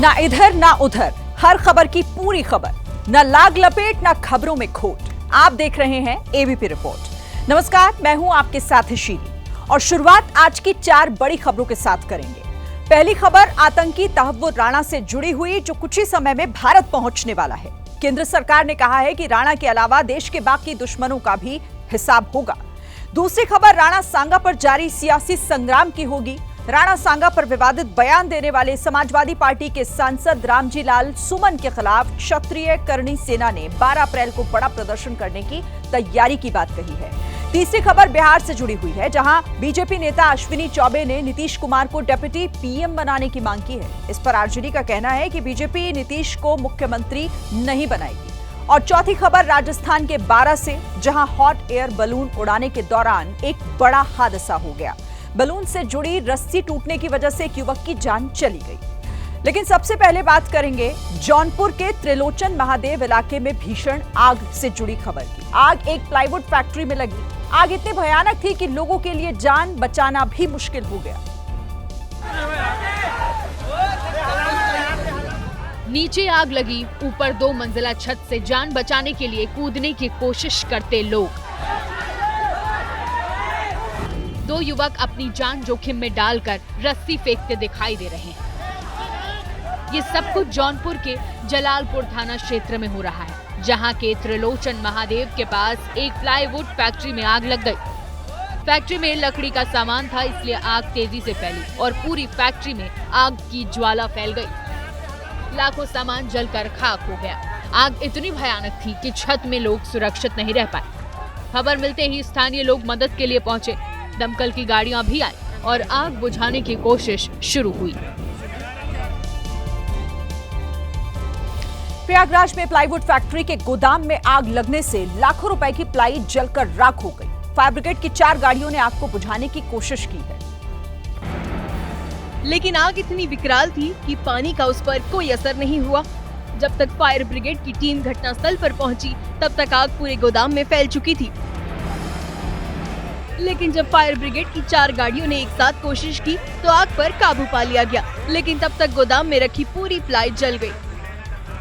ना इधर ना उधर, हर खबर की पूरी खबर, ना लाग लपेट ना खबरों में खोट। आप देख रहे हैं एबीपी रिपोर्ट। नमस्कार, मैं हूं आपके साथ शीली और शुरुआत आज की 4 बड़ी खबरों के साथ करेंगे। पहली खबर आतंकी तहव्वुर राणा से जुड़ी हुई, जो कुछ ही समय में भारत पहुंचने वाला है। केंद्र सरकार ने कहा है कि राणा के अलावा देश के बाकी दुश्मनों का भी हिसाब होगा। दूसरी खबर राणा सांगा पर जारी सियासी संग्राम की होगी। राणा सांगा पर विवादित बयान देने वाले समाजवादी पार्टी के सांसद रामजी लाल सुमन के खिलाफ क्षत्रिय करणी सेना ने 12 अप्रैल को बड़ा प्रदर्शन करने की तैयारी की बात कही है। तीसरी खबर बिहार से जुड़ी हुई है, जहां बीजेपी नेता अश्विनी चौबे ने नीतीश कुमार को डिप्टी पीएम बनाने की मांग की है। इस पर आरजेडी का कहना है कि बीजेपी नीतीश को मुख्यमंत्री नहीं बनाएगी। और चौथी खबर राजस्थान के 12 से, जहां हॉट एयर बलून उड़ाने के दौरान एक बड़ा हादसा हो गया। बलून से जुड़ी रस्सी टूटने की वजह से एक युवक की जान चली गई। लेकिन सबसे पहले बात करेंगे जौनपुर के त्रिलोचन महादेव इलाके में भीषण आग से जुड़ी खबर की। आग एक प्लाईवुड फैक्ट्री में लगी। आग इतनी भयानक थी कि लोगों के लिए जान बचाना भी मुश्किल हो गया। नीचे आग लगी, ऊपर 2 मंजिला छत से जान बचाने के लिए कूदने की कोशिश करते लोग। 2 युवक अपनी जान जोखिम में डालकर रस्सी फेंकते दिखाई दे रहे हैं। ये सब कुछ जौनपुर के जलालपुर थाना क्षेत्र में हो रहा है, जहां के त्रिलोचन महादेव के पास एक प्लाईवुड फैक्ट्री में आग लग गई। फैक्ट्री में लकड़ी का सामान था, इसलिए आग तेजी से फैली और पूरी फैक्ट्री में आग की ज्वाला फैल गई। लाखों सामान जलकर खाक हो गया। आग इतनी भयानक थी कि छत में लोग सुरक्षित नहीं रह पाए। खबर मिलते ही स्थानीय लोग मदद के लिए पहुंचे। दमकल की गाड़ियां भी आई और आग बुझाने की कोशिश शुरू हुई। प्रयागराज में प्लाईवुड फैक्ट्री के गोदाम में आग लगने से लाखों रुपए की प्लाई जलकर राख हो गई। फायर ब्रिगेड की 4 गाड़ियों ने आग को बुझाने की कोशिश की है, लेकिन आग इतनी विकराल थी कि पानी का उस पर कोई असर नहीं हुआ। जब तक फायर ब्रिगेड की टीम घटनास्थल पर पहुंची, तब तक आग पूरे गोदाम में फैल चुकी थी। लेकिन जब फायर ब्रिगेड की 4 गाड़ियों ने एक साथ कोशिश की, तो आग पर काबू पा लिया गया। लेकिन तब तक गोदाम में रखी पूरी प्लाई जल गई।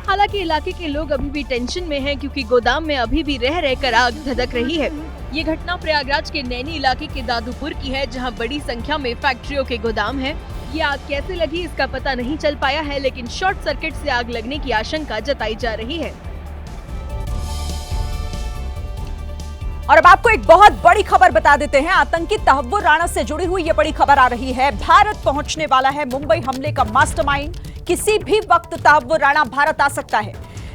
हालांकि इलाके के लोग अभी भी टेंशन में हैं, क्योंकि गोदाम में अभी भी रह रहकर आग धधक रही है। ये घटना प्रयागराज के नैनी इलाके के दादूपुर की है, जहां बड़ी संख्या में फैक्ट्रियों के गोदाम हैं। ये आग कैसे लगी इसका पता नहीं चल पाया है, लेकिन शॉर्ट सर्किट से आग लगने की आशंका जताई जा रही है। और अब आपको एक बहुत बड़ी खबर बता देते हैं। आतंकी तहव्वुर राणा से जुड़ी हुई ये बड़ी खबर आ रही है। भारत पहुंचने वाला है मुंबई हमले का मास्टरमाइंड। किसी भी वक्त तहव्वुर राणा भारत आ सकता है।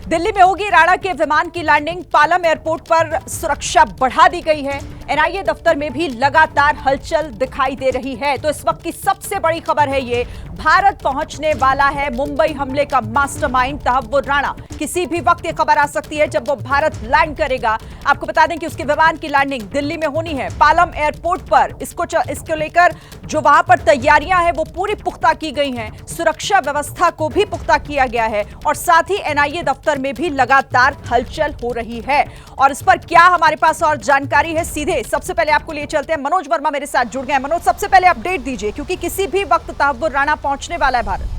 दिल्ली में होगी राणा के विमान की लैंडिंग। पालम एयरपोर्ट पर सुरक्षा बढ़ा दी गई है। एनआईए दफ्तर में भी लगातार हलचल दिखाई दे रही है। तो इस वक्त की सबसे बड़ी खबर है ये, भारत पहुंचने वाला है मुंबई हमले का मास्टरमाइंड तहव्वुर राणा। किसी भी वक्त ये खबर आ सकती है जब वो भारत लैंड करेगा। आपको बता दें कि उसके विमान की लैंडिंग दिल्ली में होनी है, पालम एयरपोर्ट पर। इसको लेकर जो वहां पर तैयारियां हैं वो पूरी पुख्ता की गई हैं। सुरक्षा व्यवस्था को भी पुख्ता किया गया है और साथ ही एनआईए दफ्तर में भी लगातार हलचल हो रही है। और इस पर क्या हमारे पास और जानकारी है, सीधे सबसे पहले आपको लिए चलते हैं। मनोज वर्मा मेरे साथ जुड़ गए हैं। मनोज, सबसे पहले अपडेट दीजिए, क्योंकि किसी भी वक्त तहव्वुर राणा पहुंचने वाला है भारत।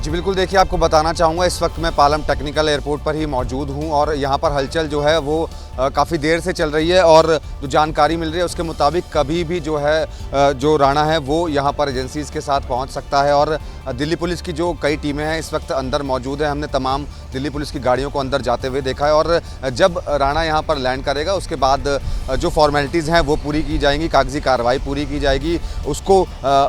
जी बिल्कुल, देखिए आपको बताना चाहूँगा, इस वक्त मैं पालम टेक्निकल एयरपोर्ट पर ही मौजूद हूँ और यहाँ पर हलचल जो है वो काफ़ी देर से चल रही है। और जो जानकारी मिल रही है उसके मुताबिक कभी भी जो है जो राणा है वो यहाँ पर एजेंसीज़ के साथ पहुँच सकता है। और दिल्ली पुलिस की जो कई टीमें हैं इस वक्त अंदर मौजूद है। हमने तमाम दिल्ली पुलिस की गाड़ियों को अंदर जाते हुए देखा है। और जब राणा यहाँ पर लैंड करेगा उसके बाद जो फॉर्मेलिटीज़ हैं वो पूरी की जाएंगी, कागजी कार्रवाई पूरी की जाएगी, उसको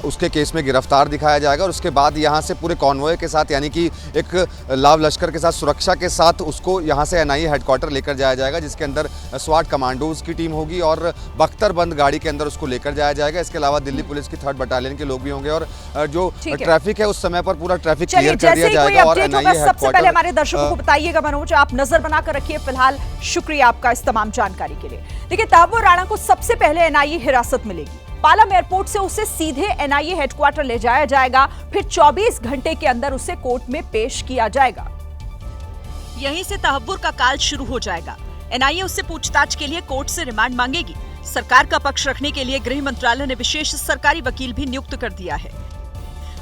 उसके केस में गिरफ्तार दिखाया जाएगा। और उसके बाद यहाँ से पूरे कॉन्वॉय के साथ, यानी कि एक लाव लश्कर के साथ, सुरक्षा के साथ उसको यहाँ से एनआईए हेडक्वार्टर लेकर जाया जाएगा, जिसके अंदर स्वाट कमांडोज की टीम होगी और बख्तरबंद गाड़ी के अंदर उसको लेकर जाया जाएगा। इसके अलावा दिल्ली पुलिस की 3rd बटालियन के लोग भी होंगे और जो ट्रैफिक है उस समय पर पूरा ट्रैफिक क्लियर कर दिया जाएगा। और एनआईए सबसे पहले हमारे दर्शकों को बताइएगा मनोज, आप नजर बनाकर रखिए। फिलहाल शुक्रिया आपका इस तमाम जानकारी के लिए। देखिए, तहव्वुर राणा को सबसे पहले एनआईए हिरासत मिलेगी। पालम एयरपोर्ट से उसे सीधे एनआईए हेडक्वार्टर ले जाया जाएगा, फिर 24 घंटे के अंदर उसे कोर्ट में पेश किया जाएगा। यहीं से तहव्वुर का काल शुरू हो जाएगा। एनआईए उससे पूछताछ के लिए कोर्ट से रिमांड मांगेगी। सरकार का पक्ष रखने के लिए गृह मंत्रालय ने विशेष सरकारी वकील भी नियुक्त कर दिया है।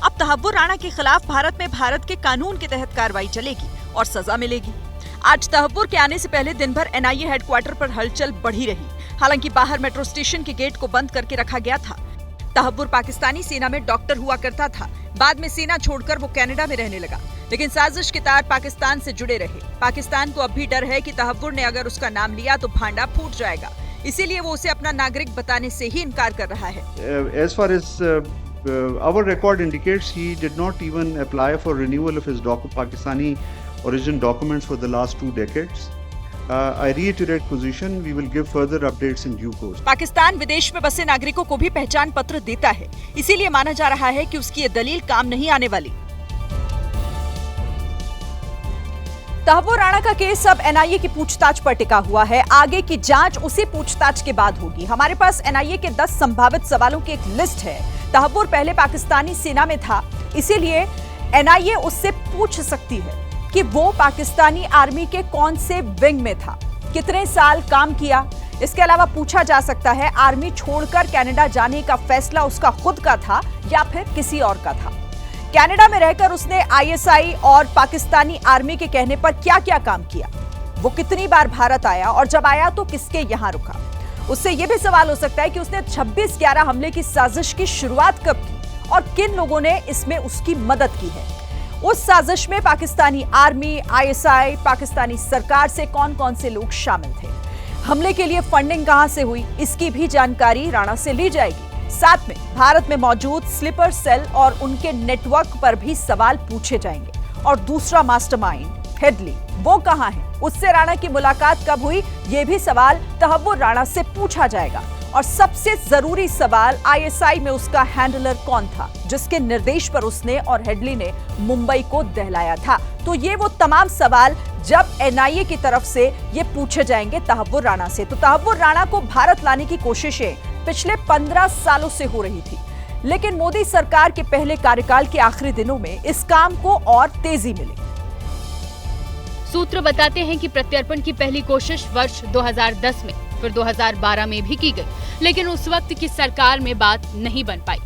अब तहव्वुर राणा के खिलाफ भारत में भारत के कानून के तहत कार्रवाई चलेगी और सजा मिलेगी। आज तहव्वुर के आने से पहले दिन भर एनआईए हेडक्वार्टर पर हलचल बढ़ी रही। हालांकि बाहर मेट्रो स्टेशन के गेट को बंद करके रखा गया था। तहव्वुर पाकिस्तानी सेना में डॉक्टर हुआ करता था। बाद में सेना छोड़कर वो कनाडा में रहने लगा, लेकिन साजिश के तार पाकिस्तान से जुड़े रहे। पाकिस्तान को अब भी डर है कि तहव्वुर ने अगर उसका नाम लिया तो भांडा फूट जाएगा, इसीलिए वो उसे अपना नागरिक बताने से ही इनकार कर रहा है। As far as our record indicates, he did not even apply for renewal of his Pakistani origin documents for the last 2 decades. I reiterate position. We will give further updates in due course. Pakistan विदेश में बसे नागरिकों को भी पहचान पत्र देता है, इसीलिए माना जा रहा है कि उसकी ये दलील काम नहीं आने वाली। तहव्वुर राणा का केस अब एनआईए की पूछताछ पर टिका हुआ है। आगे की जांच उसी पूछताछ के बाद होगी। हमारे पास एनआईए के 10 संभावित सवालों की एक लिस्ट है। तहव्वुर पहले पाकिस्तानी सेना में था, इसीलिए एनआईए उससे पूछ सकती है कि वो पाकिस्तानी आर्मी के कौन से विंग में था, कितने साल काम किया। इसके अलावा पूछा जा सकता है आर्मी छोड़कर कनाडा जाने का फैसला उसका खुद का था या फिर किसी और का था। कनाडा में रहकर उसने आईएसआई और पाकिस्तानी आर्मी के कहने पर क्या-क्या काम किया। वो कितनी बार भारत आया और जब आया तो किसके यहां रुका। उससे यह भी सवाल हो सकता है कि उसने 26/11 हमले की साजिश की शुरुआत कब की और किन लोगों ने इसमें उसकी मदद की है। उस साजिश में पाकिस्तानी आर्मी, आईएसआई, पाकिस्तानी सरकार से कौन-कौन से लोग शामिल थे। हमले के लिए फंडिंग कहां से हुई, इसकी भी जानकारी राणा से ली जाएगी। साथ में भारत में मौजूद स्लीपर सेल और उनके नेटवर्क पर भी सवाल पूछे जाएंगे। और दूसरा मास्टरमाइंड हेडली, वो कहां है, उससे राणा की मुलाकात कब हुई, ये भी सवाल तहव्वुर राणा से पूछा जाएगा। और सबसे जरूरी सवाल, आईएसआई में उसका हैंडलर कौन था जिसके निर्देश पर उसने और हेडली ने मुंबई को दहलाया था। तो ये वो तमाम सवाल जब एनआईए की तरफ से ये पूछे जाएंगे तहव्वुर राणा से। तो तहव्वुर राणा को भारत लाने की कोशिशें पिछले 15 सालों से हो रही थी, लेकिन मोदी सरकार के पहले कार्यकाल के आखिरी दिनों में इस काम को और तेजी मिली। सूत्र बताते हैं कि प्रत्यर्पण की पहली कोशिश वर्ष 2010 में, फिर 2012 में भी की गई, लेकिन उस वक्त की सरकार में बात नहीं बन पाई।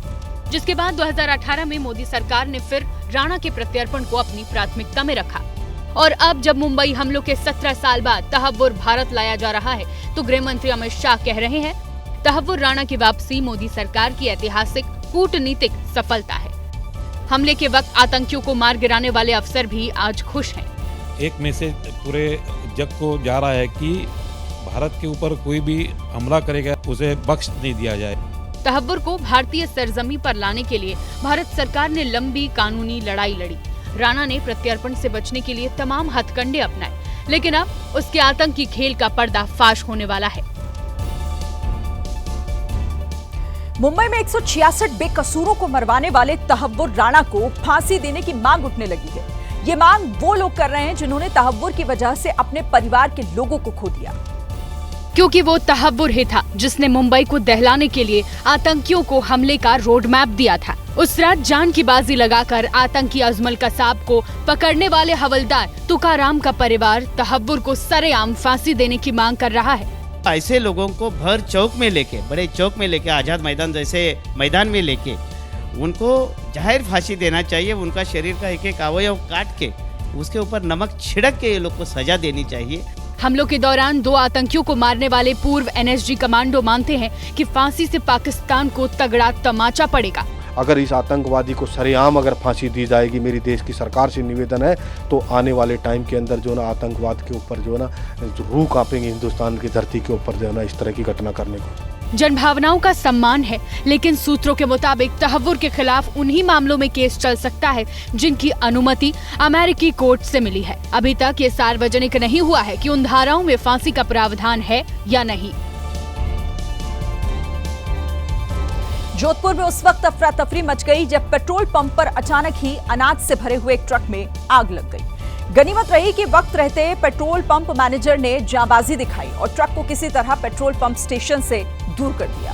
जिसके बाद 2018 में मोदी सरकार ने फिर राणा के प्रत्यर्पण को अपनी प्राथमिकता में रखा। और अब जब मुंबई हमलों के 17 साल बाद तहव्वुर भारत लाया जा रहा है, तो गृह मंत्री अमित शाह कह रहे हैं तहव्वुर राणा की वापसी मोदी सरकार की ऐतिहासिक कूटनीतिक सफलता है। हमले के वक्त आतंकियों को मार गिराने वाले अफसर भी आज खुश हैं। एक मैसेज पूरे जग को जा रहा है कि भारत के ऊपर कोई भी हमला करेगा उसे बख्श नहीं दिया जाए। तहव्वुर को भारतीय सरजमी पर लाने के लिए भारत सरकार ने लंबी कानूनी लड़ाई लड़ी। राणा ने प्रत्यर्पण से बचने के लिए तमाम हथकंडे अपनाए, लेकिन अब उसके आतंकी खेल का पर्दाफाश होने वाला है। मुंबई में 166 बेकसूरों को मरवाने वाले तहव्वुर राणा को फांसी देने की मांग उठने लगी है। ये मांग वो लोग कर रहे हैं जिन्होंने तहव्वुर की वजह से अपने परिवार के लोगों को खो दिया। क्योंकि वो तहव्वुर ही था जिसने मुंबई को दहलाने के लिए आतंकियों को हमले का रोड मैप दिया था। उस रात जान की बाजी लगाकर आतंकी अजमल कसाब को पकड़ने वाले हवलदार तुकाराम का परिवार तहव्वुर को सरेआम फांसी देने की मांग कर रहा है। ऐसे लोगों को भर चौक में लेके, बड़े चौक में लेके, आजाद मैदान जैसे मैदान में लेके उनको जाहिर फांसी देना चाहिए। उनका शरीर का एक एक अवयव काट के उसके ऊपर नमक छिड़क के ये लोग को सजा देनी चाहिए। हमलों के दौरान 2 आतंकियों को मारने वाले पूर्व एनएसजी कमांडो मानते हैं कि फांसी से पाकिस्तान को तगड़ा तमाचा पड़ेगा। अगर इस आतंकवादी को सरेआम अगर फांसी दी जाएगी, मेरी देश की सरकार से निवेदन है, तो आने वाले टाइम के अंदर जो ना आतंकवाद के ऊपर जो ना रूह कांपेंगे हिंदुस्तान की धरती के ऊपर जो ना इस तरह की घटना करने को। जनभावनाओं का सम्मान है, लेकिन सूत्रों के मुताबिक तहव्वुर के खिलाफ उन्हीं मामलों में केस चल सकता है जिनकी अनुमति अमेरिकी कोर्ट से मिली है। अभी तक ये सार्वजनिक नहीं हुआ है कि उन धाराओं में फांसी का प्रावधान है या नहीं। जोधपुर में उस वक्त अफरा तफरी मच गई जब पेट्रोल पंप पर अचानक ही अनाज से भरे हुए एक ट्रक में आग लग गई। गनीमत रही कि वक्त रहते पेट्रोल पंप मैनेजर ने जांबाजी दिखाई और ट्रक को किसी तरह पेट्रोल पंप स्टेशन से दूर कर दिया।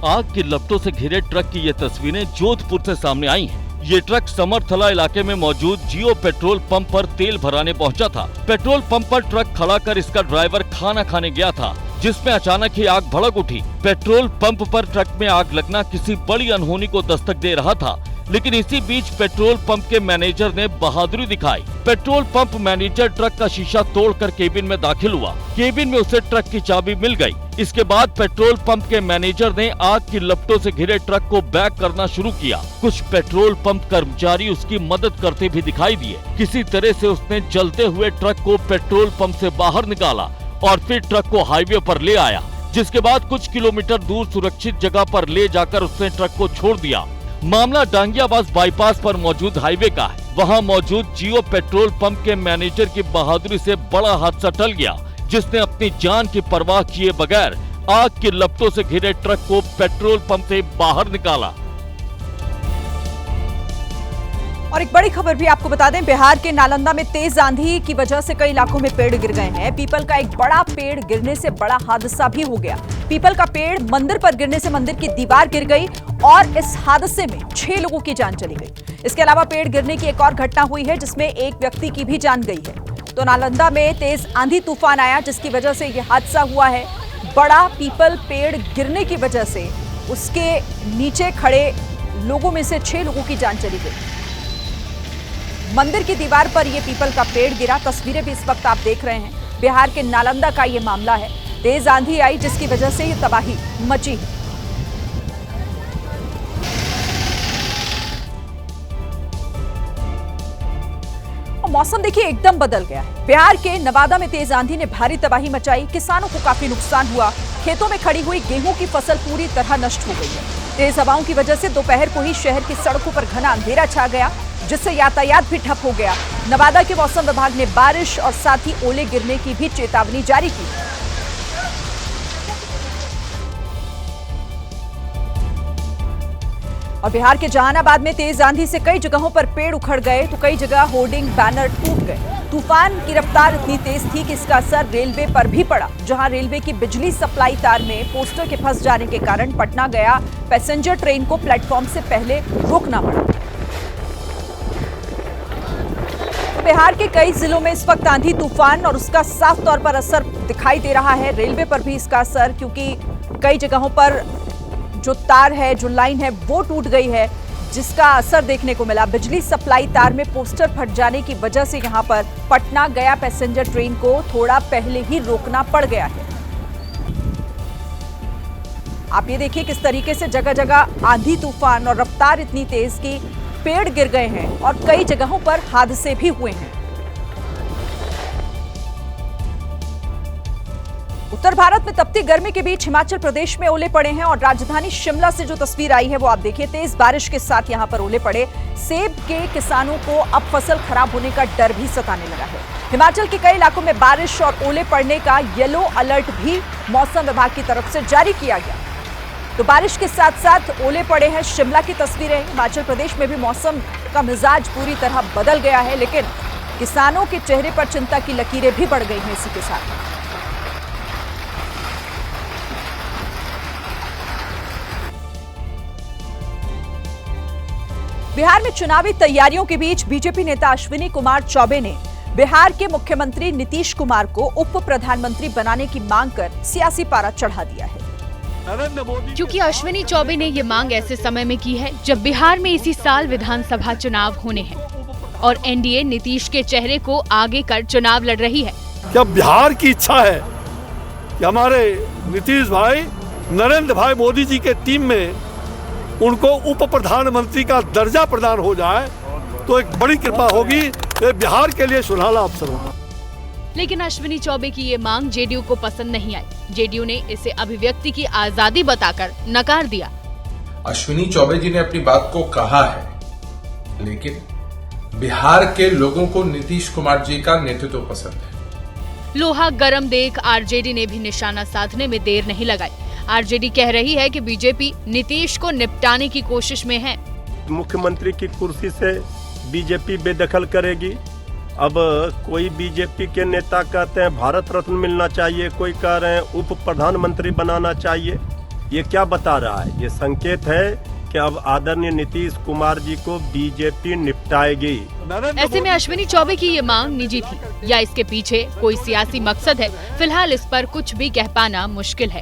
आग की लपटों से घिरे ट्रक की ये तस्वीरें जोधपुर से सामने आई हैं। ये ट्रक समरथला इलाके में मौजूद जियो पेट्रोल पंप पर तेल भराने पहुंचा था। पेट्रोल पंप पर ट्रक खड़ा कर इसका ड्राइवर खाना खाने गया था। जिसमें अचानक ही आग भड़क उठी। पेट्रोल पंप पर ट्रक में आग लगना किसी बड़ी अनहोनी को दस्तक दे रहा था, लेकिन इसी बीच पेट्रोल पंप के मैनेजर ने बहादुरी दिखाई। पेट्रोल पंप मैनेजर ट्रक का शीशा तोड़कर केबिन में दाखिल हुआ। केबिन में उसे ट्रक की चाबी मिल गई। इसके बाद पेट्रोल पंप के मैनेजर ने आग की लपटों से घिरे ट्रक को बैक करना शुरू किया। कुछ पेट्रोल पंप कर्मचारी उसकी मदद करते भी दिखाई दिए। किसी तरह से उसने जलते हुए ट्रक को पेट्रोल पंप से बाहर निकाला और फिर ट्रक को हाईवे पर ले आया, जिसके बाद कुछ किलोमीटर दूर सुरक्षित जगह पर ले जाकर उसने ट्रक को छोड़ दिया। मामला डांगियाबाज बाईपास पर मौजूद हाईवे का है। वहां मौजूद जियो पेट्रोल पंप के मैनेजर की बहादुरी से बड़ा हादसा टल गया, जिसने अपनी जान की परवाह किए बगैर आग की लपटों से घिरे ट्रक को पेट्रोल पंप से बाहर निकाला। और एक बड़ी खबर भी आपको बता दें, बिहार के नालंदा में तेज आंधी की वजह से कई इलाकों में पेड़ गिर गए हैं। पीपल का एक बड़ा पेड़ गिरने से बड़ा हादसा भी हो गया। पीपल का पेड़ मंदिर पर गिरने से मंदिर की दीवार गिर गई और इस हादसे में 6 लोगों की जान चली गई। इसके अलावा पेड़ गिरने की एक और घटना हुई है, जिसमें एक व्यक्ति की भी जान गई है। तो नालंदा में तेज आंधी तूफान आया, जिसकी वजह से यह हादसा हुआ है। बड़ा पीपल पेड़ गिरने की वजह से उसके नीचे खड़े लोगों में से 6 लोगों की जान चली गई। मंदिर की दीवार पर यह पीपल का पेड़ गिरा। तस्वीरें भी इस वक्त आप देख रहे हैं। बिहार के नालंदा का यह मामला है। तेज आंधी आई, जिसकी वजह से यह तबाही मची है। और मौसम देखिए एकदम बदल गया है। बिहार के नवादा में तेज आंधी ने भारी तबाही मचाई। किसानों को काफी नुकसान हुआ। खेतों में खड़ी हुई गेहूं की फसल पूरी तरह नष्ट हो गई है। तेज हवाओं की वजह से दोपहर को ही शहर की सड़कों पर घना अंधेरा छा गया, जिससे यातायात भी ठप हो गया। नवादा के मौसम विभाग ने बारिश और साथ ही ओले गिरने की भी चेतावनी जारी की। और बिहार के जहानाबाद में तेज आंधी से कई जगहों पर पेड़ उखड़ गए, तो कई जगह होर्डिंग बैनर टूट गए। तूफान की रफ्तार इतनी तेज थी कि इसका असर रेलवे पर भी पड़ा, जहां रेलवे की बिजली सप्लाई तार में पोस्टर के फंस जाने के कारण पटना गया पैसेंजर ट्रेन को प्लेटफॉर्म से पहले रोकना पड़ा। बिहार के कई जिलों में इस वक्त आंधी तूफान और उसका साफ तौर पर असर दिखाई दे रहा है। रेलवे पर भी इसका असर, क्योंकि कई जगहों पर जो तार है, जो लाइन है, वो टूट गई है, जिसका असर देखने को मिला। बिजली सप्लाई तार में पोस्टर फट जाने की वजह से यहां पर पटना गया पैसेंजर ट्रेन को थोड़ा पहले ही रोकना पड़ गया है। आप ये देखिए किस तरीके से जगह जगह आंधी तूफान और रफ्तार इतनी तेज की पेड़ गिर गए हैं और कई जगहों पर हादसे भी हुए हैं। उत्तर भारत में तपती गर्मी के बीच हिमाचल प्रदेश में ओले पड़े हैं और राजधानी शिमला से जो तस्वीर आई है वो आप देखिए। तेज बारिश के साथ यहां पर ओले पड़े। सेब के किसानों को अब फसल खराब होने का डर भी सताने लगा है। हिमाचल के कई इलाकों में बारिश और ओले पड़ने का येलो अलर्ट भी मौसम विभाग की तरफ से जारी किया गया। तो बारिश के साथ साथ ओले पड़े हैं। शिमला की तस्वीरें। हिमाचल प्रदेश में भी मौसम का मिजाज पूरी तरह बदल गया है, लेकिन किसानों के चेहरे पर चिंता की लकीरें भी बढ़ गई हैं इसी के साथ। बिहार में चुनावी तैयारियों के बीच बीजेपी नेता अश्विनी कुमार चौबे ने बिहार के मुख्यमंत्री नीतीश कुमार को उप प्रधानमंत्री बनाने की मांग कर सियासी पारा चढ़ा दिया है। क्योंकि अश्विनी चौबे ने ये मांग ऐसे समय में की है जब बिहार में इसी साल विधानसभा चुनाव होने हैं और एनडीए नीतीश के चेहरे को आगे कर चुनाव लड़ रही है। क्या बिहार की इच्छा है कि हमारे नीतीश भाई नरेंद्र भाई मोदी जी के टीम में उनको उप प्रधानमंत्री का दर्जा प्रदान हो जाए तो एक बड़ी कृपा होगी। ये बिहार के लिए सुनहरा अवसर होगा। लेकिन अश्विनी चौबे की ये मांग जेडीयू को पसंद नहीं आई। जेडीयू ने इसे अभिव्यक्ति की आजादी बताकर नकार दिया। अश्विनी चौबे जी ने अपनी बात को कहा है, लेकिन बिहार के लोगों को नीतीश कुमार जी का नेतृत्व पसंद है। लोहा गरम देख आरजेडी ने भी निशाना साधने में देर नहीं लगाई। आरजेडी कह रही है कि बीजेपी नीतीश को निपटाने की कोशिश में है। मुख्यमंत्री की कुर्सी से बीजेपी बेदखल करेगी। अब कोई बीजेपी के नेता कहते हैं भारत रत्न मिलना चाहिए, कोई कह रहे हैं उप प्रधानमंत्री बनाना चाहिए। ये क्या बता रहा है? ये संकेत है कि अब आदरणीय नीतीश कुमार जी को बीजेपी निपटाएगी। ऐसे में अश्विनी चौबे की ये मांग निजी थी या इसके पीछे कोई सियासी मकसद है, फिलहाल इस पर कुछ भी कह पाना मुश्किल है।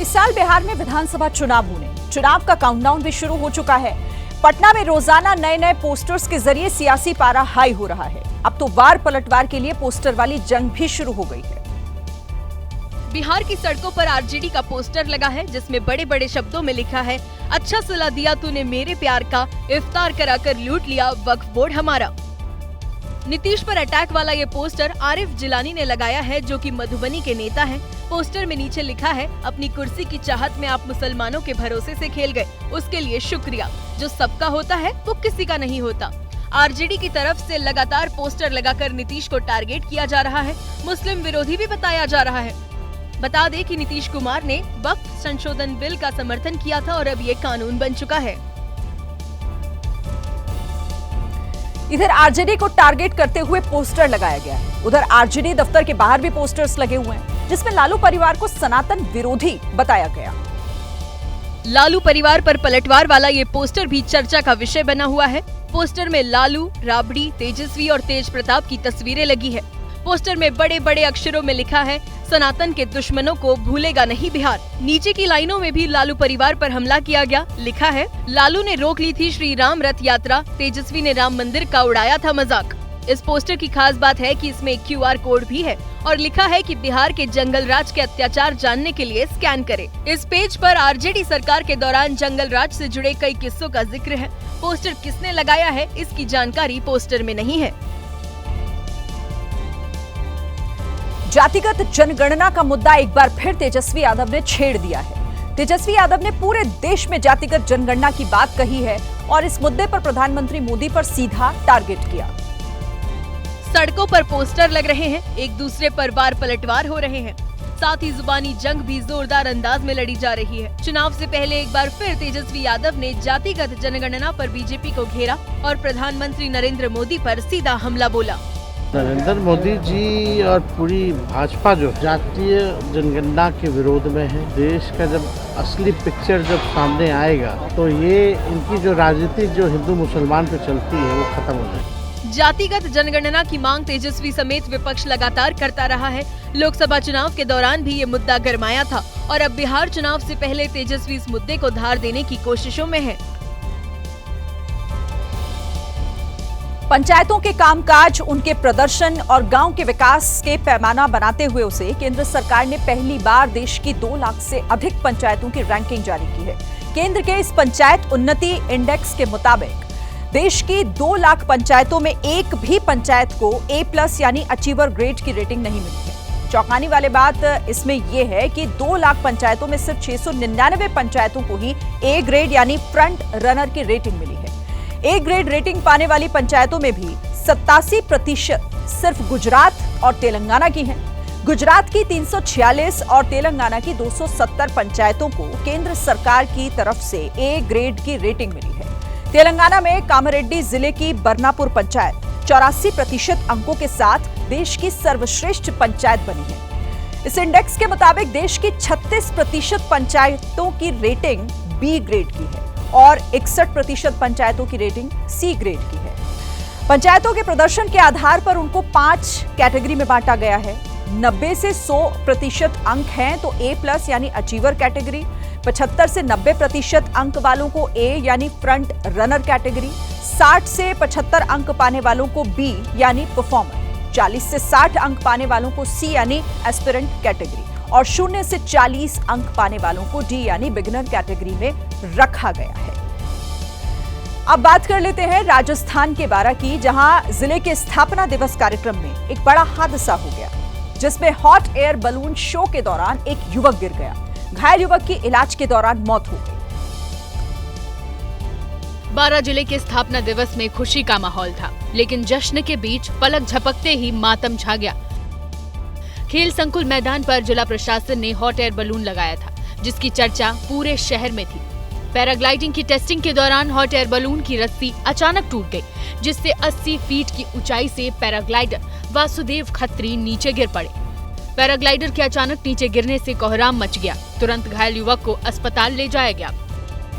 इस साल बिहार में विधानसभा चुनाव होने, चुनाव का काउंटडाउन भी शुरू हो चुका है। पटना में रोजाना नए नए पोस्टर्स के जरिए सियासी पारा हाई हो रहा है। अब तो वार पलटवार के लिए पोस्टर वाली जंग भी शुरू हो गई है। बिहार की सड़कों पर आरजेडी का पोस्टर लगा है, जिसमें बड़े बड़े शब्दों में लिखा है, अच्छा सिला दिया तूने मेरे प्यार का, इफ्तार कराकर लूट लिया वक्फ बोर्ड हमारा। नीतीश पर अटैक वाला ये पोस्टर आरिफ जिलानी ने लगाया है, जो कि मधुबनी के नेता हैं। पोस्टर में नीचे लिखा है, अपनी कुर्सी की चाहत में आप मुसलमानों के भरोसे से खेल गए, उसके लिए शुक्रिया। जो सबका होता है वो किसी का नहीं होता। आरजेडी की तरफ से लगातार पोस्टर लगाकर नीतीश को टारगेट किया जा रहा है, मुस्लिम विरोधी भी बताया जा रहा है। बता दें कि नीतीश कुमार ने वक्फ संशोधन बिल का समर्थन किया था और अब ये कानून बन चुका है। इधर आरजेडी को टारगेट करते हुए पोस्टर लगाया गया है। उधर आरजेडी दफ्तर के बाहर भी पोस्टर्स लगे हुए हैं, जिसमें लालू परिवार को सनातन विरोधी बताया गया। लालू परिवार पर पलटवार वाला ये पोस्टर भी चर्चा का विषय बना हुआ है। पोस्टर में लालू, राबड़ी, तेजस्वी और तेज प्रताप की तस्वीरें लगी है। पोस्टर में बड़े बड़े अक्षरों में लिखा है, सनातन के दुश्मनों को भूलेगा नहीं बिहार। नीचे की लाइनों में भी लालू परिवार पर हमला किया गया। लिखा है, लालू ने रोक ली थी श्री राम रथ यात्रा, तेजस्वी ने राम मंदिर का उड़ाया था मजाक। इस पोस्टर की खास बात है कि इसमें QR कोड भी है और लिखा है कि बिहार के जंगल राज के अत्याचार जानने के लिए स्कैन करें। इस पेज पर आरजेडी सरकार के दौरान जंगल राज से जुड़े कई किस्सों का जिक्र है। पोस्टर किसने लगाया है, इसकी जानकारी पोस्टर में नहीं है। जातिगत जनगणना का मुद्दा एक बार फिर तेजस्वी यादव ने छेड़ दिया है। तेजस्वी यादव ने पूरे देश में जातिगत जनगणना की बात कही है और इस मुद्दे पर प्रधानमंत्री मोदी पर सीधा टारगेट किया। सड़कों पर पोस्टर लग रहे हैं, एक दूसरे पर वार पलटवार हो रहे हैं, साथ ही जुबानी जंग भी जोरदार अंदाज में लड़ी जा रही है। चुनाव से पहले एक बार फिर तेजस्वी यादव ने जातिगत जनगणना पर बीजेपी को घेरा और प्रधानमंत्री नरेंद्र मोदी पर सीधा हमला बोला। नरेंद्र मोदी जी और पूरी भाजपा जो जातीय जनगणना के विरोध में है। देश का जब असली पिक्चर जब सामने आएगा तो ये इनकी जो राजनीति जो हिंदू मुसलमान पे चलती है वो खत्म हो जाएगी। जातिगत जनगणना की मांग तेजस्वी समेत विपक्ष लगातार करता रहा है। लोकसभा चुनाव के दौरान भी ये मुद्दा गरमाया था और अब बिहार चुनाव से पहले तेजस्वी इस मुद्दे को धार देने की कोशिशों में है। पंचायतों के कामकाज, उनके प्रदर्शन और गांव के विकास के पैमाना बनाते हुए उसे केंद्र सरकार ने पहली बार देश की 2 लाख से अधिक पंचायतों की रैंकिंग जारी की है। केंद्र के इस पंचायत उन्नति इंडेक्स के मुताबिक देश की 2 लाख पंचायतों में एक भी पंचायत को A+ यानी अचीवर ग्रेड की रेटिंग नहीं मिली है। चौंकाने वाली बात इसमें यह है कि 2 लाख पंचायतों में सिर्फ 699 पंचायतों को ही A ग्रेड यानी फ्रंट रनर की रेटिंग मिली है। A ग्रेड रेटिंग पाने वाली पंचायतों में भी 87% सिर्फ गुजरात और तेलंगाना की हैं। गुजरात की 346 और तेलंगाना की 270 पंचायतों को केंद्र सरकार की तरफ से A ग्रेड की रेटिंग मिली है। तेलंगाना में कामारेड्डी जिले की बरनापुर पंचायत 84% अंकों के साथ देश की सर्वश्रेष्ठ पंचायत बनी है। इस इंडेक्स के मुताबिक देश की 36% पंचायतों की रेटिंग B ग्रेड की है और 61% पंचायतों की रेटिंग C ग्रेड की है। पंचायतों के प्रदर्शन के आधार पर उनको 5 कैटेगरी में बांटा गया है। 90 से 100% अंक हैं तो A+ यानी अचीवर कैटेगरी, 75 से 90% अंक वालों को A यानी फ्रंट रनर कैटेगरी, 60 से 75 अंक पाने वालों को B यानी परफॉर्मर, 40 से 60 अंक पाने वालों को C यानी एस्पिरेंट कैटेगरी और 0 से 40 अंक पाने वालों को D यानी बिगिनर कैटेगरी में रखा गया है। अब बात कर लेते हैं राजस्थान के बारा की, जहां जिले के स्थापना दिवस कार्यक्रम में एक बड़ा हादसा हो गया, जिसमें हॉट एयर बलून शो के दौरान एक युवक गिर गया। घायल युवक की इलाज के दौरान मौत हो गई। बारा जिले के स्थापना दिवस में खुशी का माहौल था, लेकिन जश्न के बीच पलक झपकते ही मातम छा गया। खेल संकुल मैदान पर जिला प्रशासन ने हॉट एयर बलून लगाया था, जिसकी चर्चा पूरे शहर में थी। पैराग्लाइडिंग की टेस्टिंग के दौरान हॉट एयर बलून की रस्सी अचानक टूट गई, जिससे 80 फीट की ऊंचाई से पैराग्लाइडर वासुदेव खत्री नीचे गिर पड़े। पैराग्लाइडर के अचानक नीचे गिरने से कोहराम मच गया। तुरंत घायल युवक को अस्पताल ले जाया गया।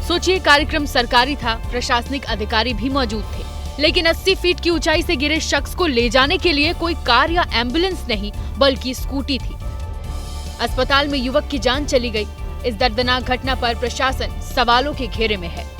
सोचिए, कार्यक्रम सरकारी था, प्रशासनिक अधिकारी भी मौजूद थे, लेकिन 80 फीट की ऊंचाई से गिरे शख्स को ले जाने के लिए कोई कार या एम्बुलेंस नहीं बल्कि स्कूटी थी। अस्पताल में युवक की जान चली गई। इस दर्दनाक घटना पर प्रशासन सवालों के घेरे में है।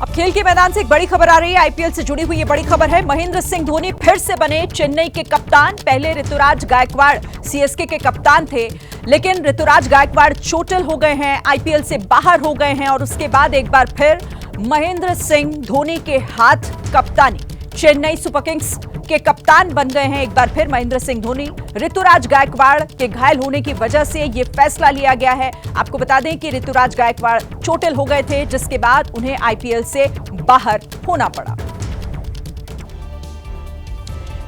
अब खेल के मैदान से एक बड़ी खबर आ रही है। आईपीएल से जुड़ी हुई ये बड़ी खबर है। महेंद्र सिंह धोनी फिर से बने चेन्नई के कप्तान। पहले ऋतुराज गायकवाड़ सीएसके के कप्तान थे, लेकिन ऋतुराज गायकवाड़ चोटिल हो गए हैं, आईपीएल से बाहर हो गए हैं और उसके बाद एक बार फिर महेंद्र सिंह धोनी के हाथ कप्तानी। चेन्नई सुपर किंग्स के कप्तान बन गए हैं एक बार फिर महेंद्र सिंह धोनी। ऋतुराज गायकवाड़ के घायल होने की वजह से यह फैसला लिया गया है। आपको बता दें कि ऋतुराज गायकवाड़ चोटिल हो गए थे, जिसके बाद उन्हें आईपीएल से बाहर होना पड़ा।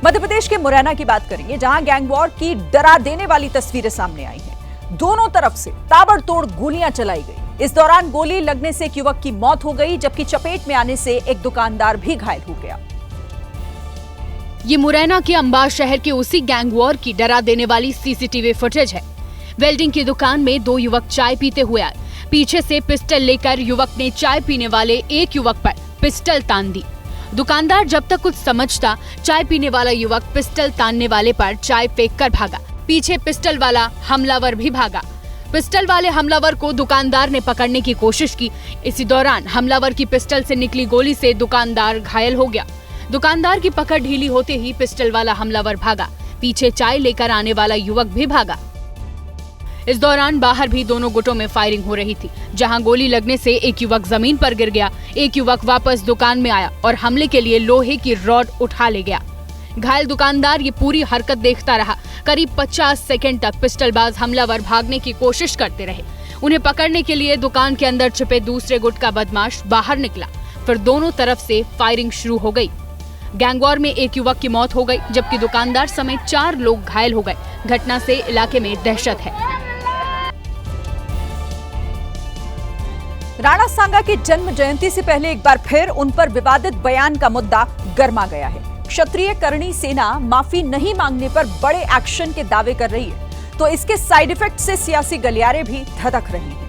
मध्य प्रदेश के मुरैना की बात करेंगे, जहां गैंग वॉर की डरा देने वाली तस्वीरें सामने आई हैं। दोनों तरफ से ताबड़तोड़ गोलियां चलाई गई। इस दौरान गोली लगने से एक युवक की मौत हो गई, जबकि चपेट में आने से एक दुकानदार भी घायल हो गया। ये मुरैना के अंबार शहर के उसी गैंग वॉर की डरा देने वाली सीसीटीवी फुटेज है। वेल्डिंग की दुकान में दो युवक चाय पीते हुए आए। पीछे से पिस्टल लेकर युवक ने चाय पीने वाले एक युवक पर पिस्टल तान दी। दुकानदार जब तक कुछ समझता, चाय पीने वाला युवक पिस्टल तानने वाले पर चाय फेंक कर भागा। पीछे पिस्टल वाला हमलावर भी भागा। पिस्टल वाले हमलावर को दुकानदार ने पकड़ने की कोशिश की। इसी दौरान हमलावर की पिस्टल से निकली गोली से दुकानदार घायल हो गया। दुकानदार की पकड़ ढीली होते ही पिस्टल वाला हमलावर भागा। पीछे चाय लेकर आने वाला युवक भी भागा। इस दौरान बाहर भी दोनों गुटों में फायरिंग हो रही थी। जहां गोली लगने से एक युवक जमीन पर गिर गया, एक युवक वापस दुकान में आया और हमले के लिए लोहे की रॉड उठा ले गया। घायल दुकानदार ये पूरी हरकत देखता रहा। करीब 50 सेकंड तक पिस्टलबाज हमलावर भागने की कोशिश करते रहे। उन्हें पकड़ने के लिए दुकान के अंदर छिपे दूसरे गुट का बदमाश बाहर निकला। फिर दोनों तरफ से फायरिंग शुरू हो गई। गैंगवॉर में एक युवक की मौत हो गई, जबकि दुकानदार समेत 4 लोग घायल हो गए। घटना से इलाके में दहशत है। राणा सांगा की जन्म जयंती से पहले एक बार फिर उन पर विवादित बयान का मुद्दा गर्मा गया है। क्षत्रिय करणी सेना माफी नहीं मांगने पर बड़े एक्शन के दावे कर रही है, तो इसके साइड इफेक्ट से सियासी गलियारे भी धधक रही हैं।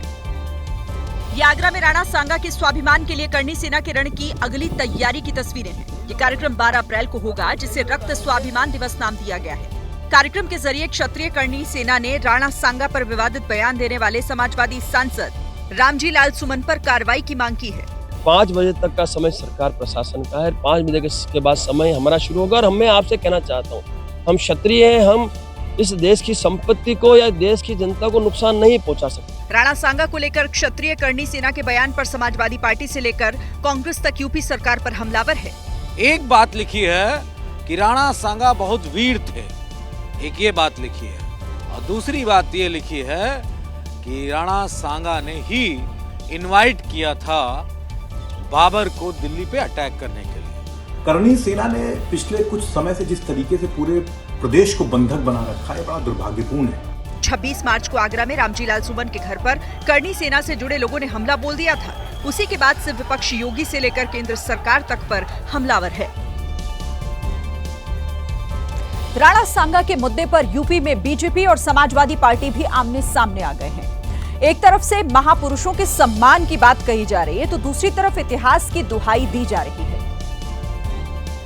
ये आगरा में राणा सांगा के स्वाभिमान के लिए करणी सेना के रण की अगली तैयारी की तस्वीरें हैं। ये कार्यक्रम 12 अप्रैल को होगा, जिसे रक्त स्वाभिमान दिवस नाम दिया गया है। कार्यक्रम के जरिए क्षत्रिय करणी सेना ने राणा सांगा पर विवादित बयान देने वाले समाजवादी सांसद रामजी लाल सुमन पर कार्रवाई की मांग की है। 5 बजे तक का समय सरकार प्रशासन का है। 5 बजे के बाद समय हमारा शुरू होगा। और मैं आपसे कहना चाहता हूँ, हम क्षत्रिय हैं, हम इस देश की संपत्ति को या देश की जनता को नुकसान नहीं पहुंचा सकते। राणा सांगा को लेकर क्षत्रिय करणी सेना के बयान पर समाजवादी पार्टी से लेकर कांग्रेस तक यूपी सरकार पर हमलावर है। एक बात लिखी है कि राणा सांगा बहुत वीर थे, एक ये बात लिखी है, और दूसरी बात ये लिखी है कि राणा सांगा ने ही इनवाइट किया था बाबर को दिल्ली पे अटैक करने के लिए। करणी सेना ने पिछले कुछ समय से जिस तरीके से पूरे प्रदेश को बंधक बना रखा है, बड़ा दुर्भाग्यपूर्ण है। 26 मार्च को आगरा में रामजी लाल सुमन के घर पर करणी सेना से जुड़े लोगों ने हमला बोल दिया था। उसी के बाद से विपक्ष योगी से लेकर केंद्र सरकार तक पर हमलावर है। राणा सांगा के मुद्दे पर यूपी में बीजेपी और समाजवादी पार्टी भी आमने सामने आ गए हैं। एक तरफ से महापुरुषों के सम्मान की बात कही जा रही है, तो दूसरी तरफ इतिहास की दुहाई दी जा रही है।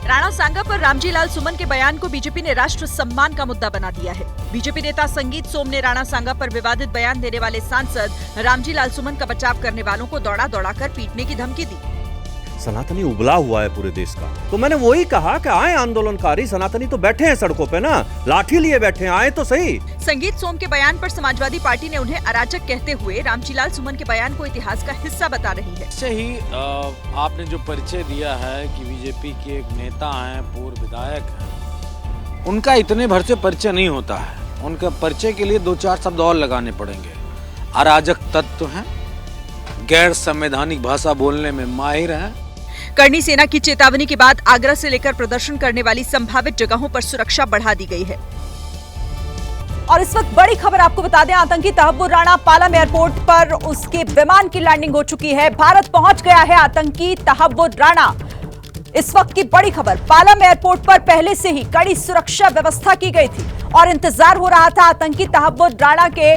राणा सांगा पर रामजी लाल सुमन के बयान को बीजेपी ने राष्ट्र सम्मान का मुद्दा बना दिया है। बीजेपी नेता संगीत सोम ने राणा सांगा पर विवादित बयान देने वाले सांसद रामजी लाल सुमन का बचाव करने वालों को दौड़ा दौड़ाकर पीटने की धमकी दी। सनातनी उबला हुआ है पूरे देश का, तो मैंने वही कहा कि आए आंदोलनकारी सनातनी तो बैठे हैं सड़कों पे ना, लाठी लिए बैठे हैं, आए तो सही। संगीत सोम के बयान पर समाजवादी पार्टी ने उन्हें अराजक कहते हुए रामजी लाल सुमन के बयान को इतिहास का हिस्सा बता रही है। ऐसे ही आपने जो परिचय दिया है कि बीजेपी के एक नेता हैं, पूर्व विधायक हैं, उनका इतने भर से परिचय नहीं होता है। उनका परिचय के लिए 2-4 शब्द और लगाने पड़ेंगे। अराजक तत्व हैं, गैर संवैधानिक भाषा बोलने में माहिर हैं। करणी सेना की चेतावनी के बाद आगरा से लेकर प्रदर्शन करने वाली संभावित जगहों पर सुरक्षा बढ़ा दी गई है। और इस वक्त बड़ी खबर आपको बता दें, आतंकी तहव्वुर राणा पालम एयरपोर्ट पर उसके विमान की लैंडिंग हो चुकी है। भारत पहुंच गया है आतंकी तहव्वुर राणा। इस वक्त की बड़ी खबर, पालम एयरपोर्ट पर पहले से ही कड़ी सुरक्षा व्यवस्था की गई थी और इंतजार हो रहा था आतंकी तहव्वुर राणा के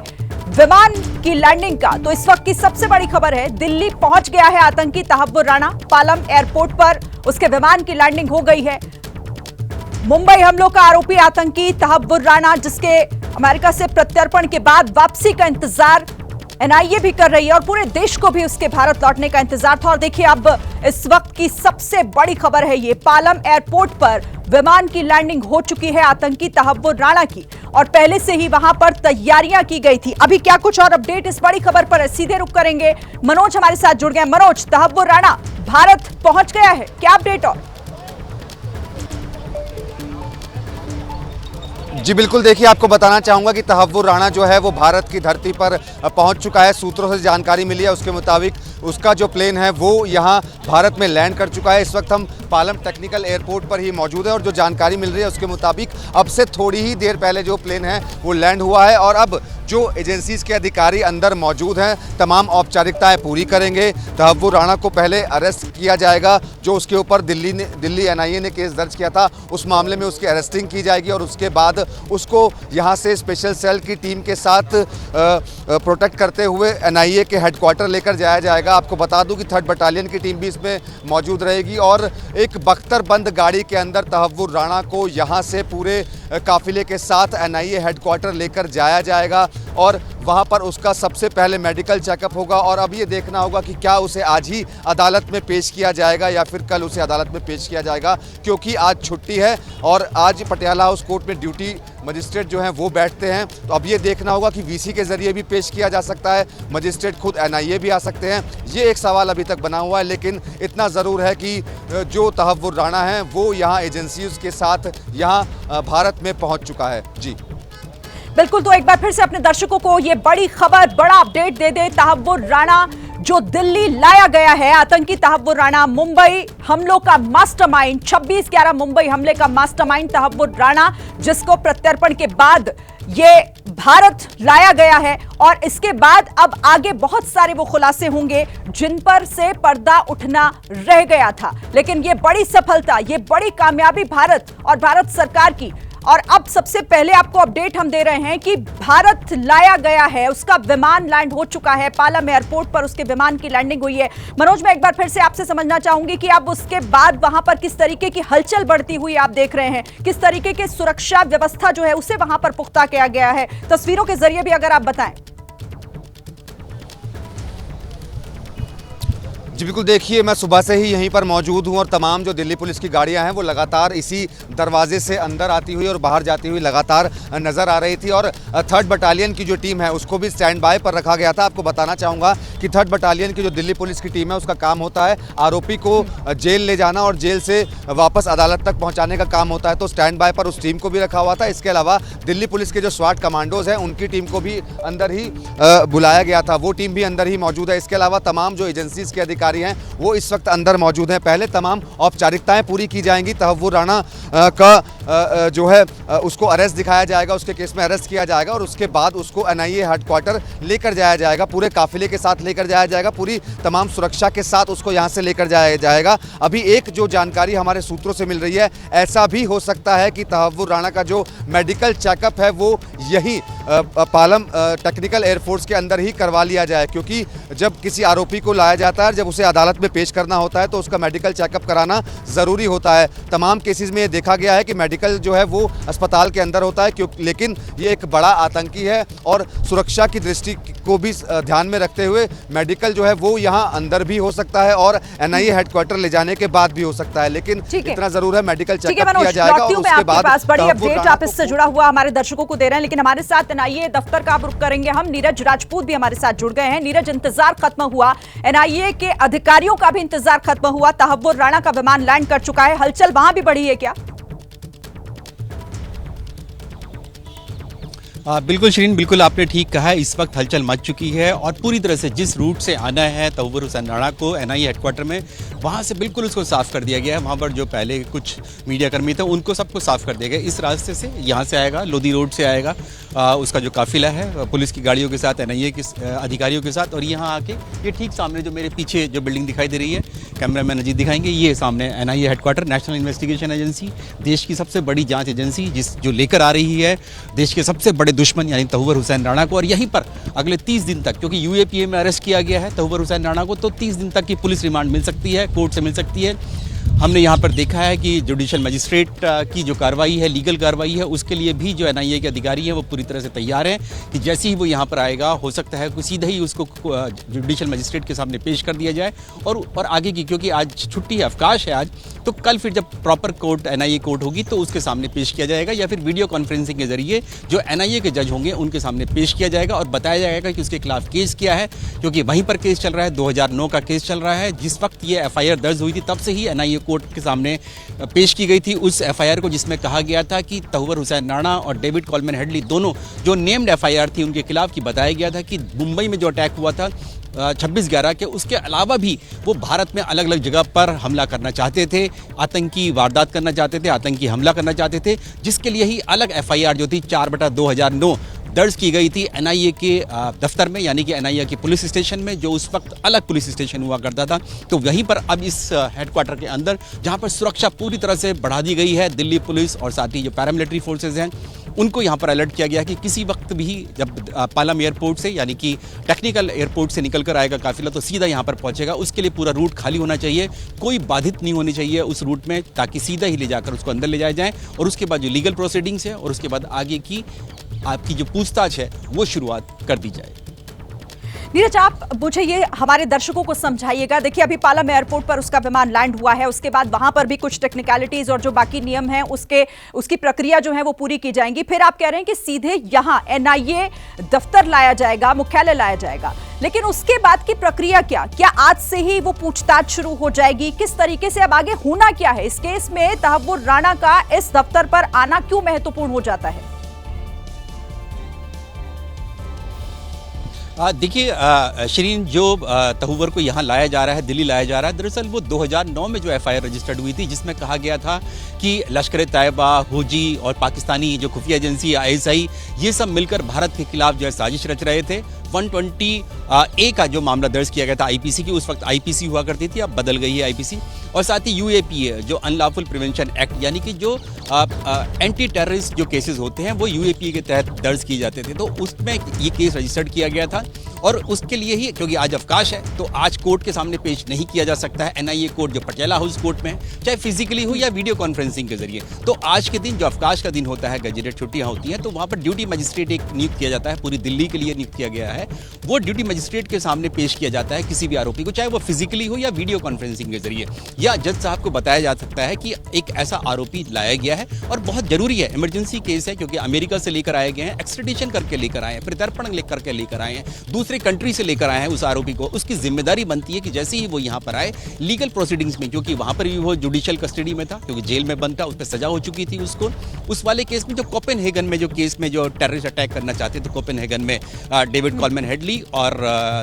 विमान की लैंडिंग का। तो इस वक्त की सबसे बड़ी खबर है, दिल्ली पहुंच गया है आतंकी तहव्वुर राणा। पालम एयरपोर्ट पर उसके विमान की लैंडिंग हो गई है। मुंबई हमलों का आरोपी आतंकी तहव्वुर राणा, जिसके अमेरिका से प्रत्यर्पण के बाद वापसी का इंतजार एनआईए भी कर रही है और पूरे देश को भी उसके भारत लौटने का इंतजार था। और देखिए अब इस वक्त की सबसे बड़ी खबर है ये, पालम एयरपोर्ट पर विमान की लैंडिंग हो चुकी है आतंकी तहव्वुर राणा की, और पहले से ही वहां पर तैयारियां की गई थी। अभी क्या कुछ और अपडेट इस बड़ी खबर पर है, सीधे रुक करेंगे। मनोज हमारे साथ जुड़ गए। मनोज, तहव्वुर राणा भारत पहुंच गया है, क्या अपडेट? और जी बिल्कुल, देखिए आपको बताना चाहूँगा कि तहव्वुर राणा जो है वो भारत की धरती पर पहुंच चुका है। सूत्रों से जानकारी मिली है, उसके मुताबिक उसका जो प्लेन है वो यहाँ भारत में लैंड कर चुका है। इस वक्त हम पालम टेक्निकल एयरपोर्ट पर ही मौजूद है और जो जानकारी मिल रही है उसके मुताबिक अब से थोड़ी ही देर पहले जो प्लेन है वो लैंड हुआ है और अब जो एजेंसीज के अधिकारी अंदर मौजूद हैं तमाम औपचारिकताएं पूरी करेंगे। तहव्वुर राणा को पहले अरेस्ट किया जाएगा, जो उसके ऊपर दिल्ली एनआईए ने केस दर्ज किया था, उस मामले में उसकी अरेस्टिंग की जाएगी और उसके बाद उसको यहाँ से स्पेशल सेल की टीम के साथ प्रोटेक्ट करते हुए एनआईए के हेडक्वार्टर लेकर जाया जाएगा। आपको बता दूं कि 3rd बटालियन की टीम भी इसमें मौजूद रहेगी और एक बख्तरबंद गाड़ी के अंदर तहव्वुर राणा को यहाँ से पूरे काफिले के साथ एनआईए हेडक्वार्टर लेकर जाया जाएगा और वहाँ पर उसका सबसे पहले मेडिकल चेकअप होगा। और अब ये देखना होगा कि क्या उसे आज ही अदालत में पेश किया जाएगा या फिर कल उसे अदालत में पेश किया जाएगा, क्योंकि आज छुट्टी है और आज पटियाला हाउस कोर्ट में ड्यूटी मजिस्ट्रेट जो हैं वो बैठते हैं। तो अब ये देखना होगा कि वीसी के जरिए भी पेश किया जा सकता है, मजिस्ट्रेट खुद एनआईए भी आ सकते हैं। ये एक सवाल अभी तक बना हुआ है, लेकिन इतना ज़रूर है कि जो तहव्वुर राणा है वो यहाँ एजेंसीज के साथ यहाँ भारत में पहुँच चुका है। जी बिल्कुल, तो एक बार फिर से अपने दर्शकों को ये बड़ी खबर, बड़ा अपडेट दे दे। तहव्वुर राणा जो दिल्ली लाया गया है, आतंकी तहव्वुर राणा, मुंबई हमलों का मास्टरमाइंड, 26/11 मुंबई हमले का मास्टरमाइंड तहव्वुर राणा, जिसको प्रत्यर्पण के बाद ये भारत लाया गया है। और इसके बाद अब आगे बहुत सारे वो खुलासे होंगे जिन पर से पर्दा उठना रह गया था, लेकिन ये बड़ी सफलता, ये बड़ी कामयाबी भारत और भारत सरकार की। और अब सबसे पहले आपको अपडेट हम दे रहे हैं कि भारत लाया गया है, उसका विमान लैंड हो चुका है पालम एयरपोर्ट पर, उसके विमान की लैंडिंग हुई है। मनोज, मैं एक बार फिर से आपसे समझना चाहूंगी कि अब उसके बाद वहां पर किस तरीके की हलचल बढ़ती हुई आप देख रहे हैं, किस तरीके की सुरक्षा व्यवस्था जो है उसे वहां पर पुख्ता किया गया है, तस्वीरों के जरिए भी अगर आप बताएं। जी बिल्कुल, देखिए मैं सुबह से ही यहीं पर मौजूद हूं और तमाम जो दिल्ली पुलिस की गाड़ियां हैं वो लगातार इसी दरवाजे से अंदर आती हुई और बाहर जाती हुई लगातार नज़र आ रही थी। और 3rd बटालियन की जो टीम है उसको भी स्टैंड बाय पर रखा गया था। आपको बताना चाहूँगा कि 3rd बटालियन की जो दिल्ली पुलिस की टीम है उसका काम होता है आरोपी को जेल ले जाना और जेल से वापस अदालत तक पहुँचाने का काम होता है, तो स्टैंड बाय पर उस टीम को भी रखा हुआ था। इसके अलावा दिल्ली पुलिस के जो स्वाट कमांडोज हैं उनकी टीम को भी अंदर ही बुलाया गया था, वो टीम भी अंदर ही मौजूद है। इसके अलावा तमाम जो एजेंसीज के अधिकारी हैं वो इस वक्त अंदर मौजूद हैं। पहले तमाम औपचारिकताएं पूरी की जाएंगी। तहव्वुर राणा का जो है उसको अरेस्ट दिखाया जाएगा, उसके केस में अरेस्ट किया जाएगा और उसके बाद उसको एनआईए हेडक्वार्टर लेकर जाया जाएगा, पूरे काफिले के साथ लेकर जाया जाएगा, पूरी तमाम सुरक्षा के साथ उसको यहाँ से लेकर जाया जाएगा। अभी एक जो जानकारी हमारे सूत्रों से मिल रही है, ऐसा भी हो सकता है कि तहव्वुर राणा का जो मेडिकल चेकअप है वो यही पालम टेक्निकल एयरफोर्स के अंदर ही करवा लिया जाए, क्योंकि जब किसी आरोपी को लाया जाता है, जब उसे अदालत में पेश करना होता है तो उसका मेडिकल चेकअप कराना ज़रूरी होता है। तमाम केसेस में ये देखा गया है कि मेडिकल जो है वो अस्पताल के अंदर होता है, क्योंकि लेकिन ये एक बड़ा आतंकी है और सुरक्षा की दृष्टि को भी ध्यान में रखते हुए मेडिकल जो है वो यहाँ अंदर भी हो सकता है और एनआईए हेडक्वार्टर ले जाने के बाद भी हो सकता है, लेकिन इतना ज़रूर है मेडिकल चेकअप किया जाएगा। और उसके बाद बड़ी अपडेट आप इससे जुड़ा हुआ हमारे दर्शकों को दे रहे हैं, लेकिन हमारे साथ एनआईए दफ्तर का आप रुख करेंगे हम। नीरज राजपूत भी हमारे साथ जुड़ गए हैं। नीरज, इंतजार खत्म हुआ, एनआईए के अधिकारियों का भी इंतजार खत्म हुआ, तहव्वुर राणा का विमान लैंड कर चुका है, हलचल वहां भी बढ़ी है क्या? बिल्कुल श्रीन, बिल्कुल आपने ठीक कहा है। इस वक्त हलचल मच चुकी है और पूरी तरह से जिस रूट से आना है तहव्वुर राणा को एनआईए हेडक्वार्टर में, वहाँ से बिल्कुल उसको साफ कर दिया गया है। वहाँ पर जो पहले कुछ मीडिया कर्मी थे उनको सबको साफ कर दिया गया। इस रास्ते से यहाँ से आएगा, लोधी रोड से आएगा उसका जो काफिला है पुलिस की गाड़ियों के साथ, एनआईए के अधिकारियों के साथ, और यहाँ आके ये ठीक सामने जो मेरे पीछे जो बिल्डिंग दिखाई दे रही है, कैमरामैन अजीत दिखाएंगे। ये सामने NIA headquarter, national investigation agency, देश की सबसे बड़ी जांच एजेंसी जो लेकर आ रही है देश के सबसे बड़े दुश्मन यानी तहुवर हुसैन राणा को। और यहीं पर अगले 30 दिन तक, क्योंकि UAPA में अरेस्ट किया गया है तहुवर हुसैन राणा को, तो 30 दिन तक की पुलिस रिमांड मिल सकती है, कोर्ट से मिल सकती है। हमने यहाँ पर देखा है कि जुडिशल मजिस्ट्रेट की जो कार्रवाई है, लीगल कार्रवाई है, उसके लिए भी जो NIA के अधिकारी हैं वो पूरी तरह से तैयार हैं कि जैसे ही वो यहाँ पर आएगा हो सकता है कि सीधे ही उसको जुडिशल मजिस्ट्रेट के सामने पेश कर दिया जाए। और आगे की, क्योंकि आज छुट्टी है, अवकाश है आज, तो कल फिर जब प्रॉपर कोर्ट NIA कोर्ट होगी तो उसके सामने पेश किया जाएगा, या फिर वीडियो कॉन्फ्रेंसिंग के जरिए जो NIA के जज होंगे उनके सामने पेश किया जाएगा और बताया जाएगा कि उसके खिलाफ केस क्या है, क्योंकि वहीं पर केस चल रहा है। 2009 का केस चल रहा है। जिस वक्त ये FIR दर्ज हुई थी तब से ही NIA कोर्ट के सामने पेश की गई थी उस FIR को, जिसमें कहा गया था कि तहुवर हुसैन राणा और डेविड कॉलमैन हेडली दोनों जो नेम्ड FIR थी उनके खिलाफ, की बताया गया था कि मुंबई में जो अटैक हुआ था 26/11 के, उसके अलावा भी वो भारत में अलग अलग जगह पर हमला करना चाहते थे, आतंकी वारदात करना चाहते थे, आतंकी हमला करना चाहते थे, जिसके लिए ही अलग FIR जो थी 4/2009 दर्ज की गई थी NIA के दफ्तर में, यानी कि NIA के पुलिस स्टेशन में, जो उस वक्त अलग पुलिस स्टेशन हुआ करता था। तो वहीं पर अब इस हेडक्वार्टर के अंदर, जहां पर सुरक्षा पूरी तरह से बढ़ा दी गई है, दिल्ली पुलिस और साथ ही जो पैरामिलिट्री फोर्सेज हैं उनको यहाँ पर अलर्ट किया गया है कि किसी वक्त भी जब पालम एयरपोर्ट से, यानी कि टेक्निकल एयरपोर्ट से निकल कर आएगा काफिला, तो सीधा यहाँ पर पहुँचेगा। उसके लिए पूरा रूट खाली होना चाहिए, कोई बाधित नहीं होनी चाहिए उस रूट में, ताकि सीधा ही ले जाकर उसको अंदर ले जाया जाए और उसके बाद जो लीगल प्रोसीडिंग्स है और उसके बाद आगे की आपकी जो पूछताछ है वो शुरुआत कर दी जाए। नीरज, आप मुझे ये हमारे दर्शकों को समझाइएगा। देखिए, अभी पालम एयरपोर्ट पर उसका विमान लैंड हुआ है, उसके बाद वहां पर भी कुछ टेक्निकलिटीज और जो बाकी नियम हैं उसकी प्रक्रिया जो है वो पूरी की जाएंगी। फिर आप कह रहे हैं कि सीधे यहां NIA दफ्तर लाया जाएगा, मुख्यालय लाया जाएगा, लेकिन उसके बाद की प्रक्रिया क्या आज से ही वो पूछताछ शुरू हो जाएगी? किस तरीके से अब आगे होना क्या है इस केस में? तहुवर राणा का इस दफ्तर पर आना क्यों महत्वपूर्ण हो जाता है? देखिए शरीन, जो तहुवर को यहाँ लाया जा रहा है, दिल्ली लाया जा रहा है, दरअसल वो 2009 में जो FIR रजिस्टर्ड हुई थी, जिसमें कहा गया था कि लश्कर-ए-तैयबा, हुजी और पाकिस्तानी जो खुफिया एजेंसी ISI, ये सब मिलकर भारत के खिलाफ जो है साजिश रच रहे थे। 120A का जो मामला दर्ज किया गया था IPC की, उस वक्त IPC हुआ करती थी, अब बदल गई है IPC। और साथ ही UAPA जो अनलॉफुल प्रिवेंशन एक्ट, यानी कि जो एंटी टेररिस्ट जो केसेस होते हैं वो UAPA के तहत दर्ज किए जाते थे, तो उसमें ये केस रजिस्टर्ड किया गया था। और उसके लिए ही, क्योंकि आज अवकाश है, तो आज कोर्ट के सामने पेश नहीं किया जा सकता है। NIA कोर्ट जो पटियाला हाउस कोर्ट में है, चाहे फिजिकली हो या वीडियो कॉन्फ्रेंसिंग के जरिए, तो आज के दिन जो अवकाश का दिन होता है, गजेटेड छुट्टियां होती हैं, तो वहाँ पर ड्यूटी मजिस्ट्रेट एक नियुक्त किया जाता है, पूरी दिल्ली के लिए नियुक्त किया गया है। वो ड्यूटी मजिस्ट्रेट के सामने पेश किया जाता है किसी भी आरोपी को, चाहे वो फिजिकली हो या वीडियो कॉन्फ्रेंसिंग के जरिए, या जज साहब को बताया जा सकता है कि एक ऐसा आरोपी लाया गया है और बहुत जरूरी है, इमरजेंसी केस है, क्योंकि अमेरिका से लेकर आए गए हैं, एक्सट्रेडिशन करके लेकर आए हैं, प्रत्यर्पण करके लेकर आए हैं, दूसरे कंट्री से लेकर आए हैं उस आरोपी को। उसकी जिम्मेदारी बनती है कि जैसे ही वो यहाँ पर आए, लीगल प्रोसीडिंग्स में, क्योंकि वहां पर भी वो जुडिशियल कस्टडी में था, क्योंकि जेल में बंद था, उस पर सजा हो चुकी थी उसको, उस वाले केस में जो कोपेनहेगन में जो केस में जो टेररिस्ट अटैक करना चाहते थे कोपेनहेगन में, डेविड कॉलमैन हेडली और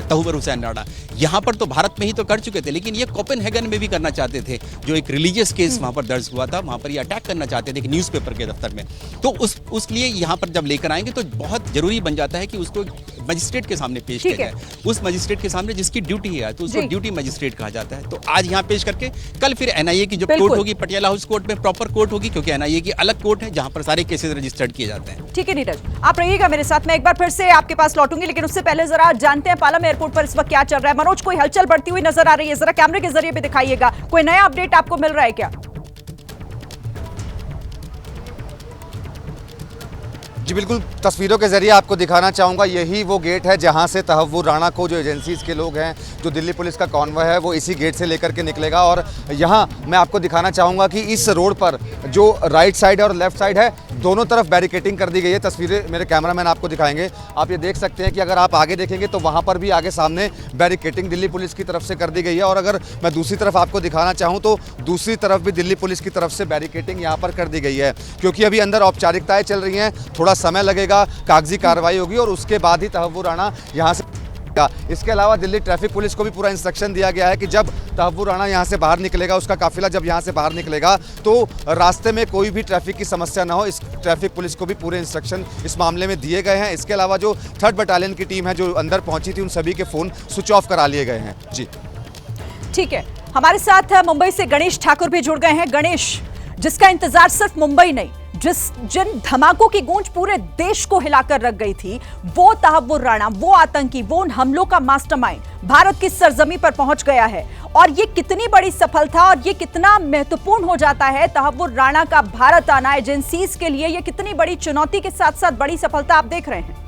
तहुवर हुसैन राणा, यहाँ पर तो भारत में ही तो कर चुके थे, लेकिन ये कोपेनहेगन में भी करना चाहते थे, जो एक रिलीजियस केस वहां पर दर्ज हुआ था, वहां पर ये अटैक करना चाहते थे एक न्यूज़पेपर के दफ्तर में। तो उस लिए यहाँ पर जब लेकर आएंगे तो बहुत जरूरी बन जाता है कि उसको मजिस्ट्रेट के सामने पेश किया जाए, उस मजिस्ट्रेट के सामने जिसकी ड्यूटी है, तो उसको ड्यूटी मजिस्ट्रेट कहा जाता है। तो आज यहाँ पेश करके कल फिर NIA की जो कोर्ट होगी, पटियाला हाउस कोर्ट में प्रॉपर कोर्ट होगी, क्योंकि NIA की अलग कोर्ट है जहां पर सारे केसेस रजिस्टर्ड किए जाते हैं। ठीक है नीरज, आप रहिएगा मेरे साथ, मैं एक बार फिर से आपके पास लौटूंगी, लेकिन उससे पहले जरा जानते हैं पालम एयरपोर्ट पर इस वक्त क्या चल रहा है। मनोज, कोई हलचल बढ़ती हुई नजर आ रही है? जरा कैमरे के जरिए भी दिखाइएगा, कोई नया अपडेट आपको मिल रहा है क्या? जी बिल्कुल, तस्वीरों के जरिए आपको दिखाना चाहूँगा, यही वो गेट है जहाँ से तहुवर राणा को जो एजेंसीज़ के लोग हैं, जो दिल्ली पुलिस का कॉन्वॉय है, वो इसी गेट से लेकर के निकलेगा। और यहाँ मैं आपको दिखाना चाहूँगा कि इस रोड पर जो राइट साइड है और लेफ्ट साइड है, दोनों तरफ बैरिकेटिंग कर दी गई है। तस्वीरें मेरे कैमरामैन आपको दिखाएंगे, आप ये देख सकते हैं कि अगर आप आगे देखेंगे तो वहाँ पर भी आगे सामने बैरिकेटिंग दिल्ली पुलिस की तरफ से कर दी गई है। और अगर मैं दूसरी तरफ आपको दिखाना चाहूँ तो दूसरी तरफ भी दिल्ली पुलिस की तरफ से बैरिकेटिंग यहाँ पर कर दी गई है, क्योंकि अभी अंदर औपचारिकताएँ चल रही हैं, थोड़ा समय लगेगा, कागजी कार्रवाई होगी और उसके बाद ही तहुवर राणा यहाँ से। इसके अलावा दिल्ली ट्रैफिक पुलिस को भी पूरा इंस्ट्रक्शन दिया गया है कि जब तहुवर राणा यहाँ से बाहर निकलेगा, उसका काफिला जब यहाँ से बाहर निकलेगा, तो रास्ते में कोई भी ट्रैफिक की समस्या ना हो। इस ट्रैफिक पुलिस को भी पूरे इंस्ट्रक्शन इस मामले में दिए गए हैं। इसके अलावा जो 3rd बटालियन की टीम है जो अंदर पहुंची थी, उन सभी के फ़ोन स्विच ऑफ करा लिए गए हैं। जी ठीक है। हमारे साथ मुंबई से गणेश ठाकुर भी जुड़ गए हैं। गणेश, जिसका इंतजार सिर्फ मुंबई नहीं, जिन धमाकों की गूंज पूरे देश को हिलाकर रख गई थी, वो तहव्वुर राणा, वो आतंकी, वो उन हमलों का मास्टरमाइंड भारत की सरजमी पर पहुंच गया है। और ये कितनी बड़ी सफलता और ये कितना महत्वपूर्ण हो जाता है तहव्वुर राणा का भारत आना एजेंसीज के लिए, ये कितनी बड़ी चुनौती के साथ साथ बड़ी सफलता आप देख रहे हैं।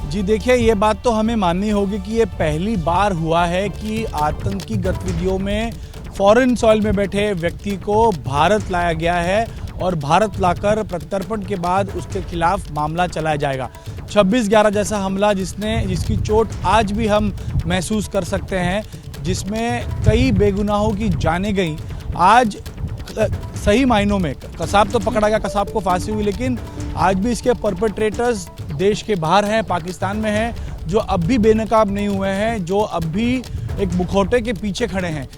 जी देखिए, ये बात तो हमें माननी होगी कि ये पहली बार हुआ है कि आतंकी गतिविधियों में फॉरेन सॉइल में बैठे व्यक्ति को भारत लाया गया है और भारत लाकर प्रत्यर्पण के बाद उसके खिलाफ मामला चलाया जाएगा। 26/11 जैसा हमला जिसकी चोट आज भी हम महसूस कर सकते हैं, जिसमें कई बेगुनाहों की जानें गई। आज सही मायनों में कसाब तो पकड़ा गया, कसाब को फांसी हुई, लेकिन आज भी इसके परपेट्रेटर्स देश के बाहर हैं, पाकिस्तान में हैं, जो अब भी बेनकाब नहीं हुए हैं, जो अब भी एक मुखौटे के पीछे खड़े हैं।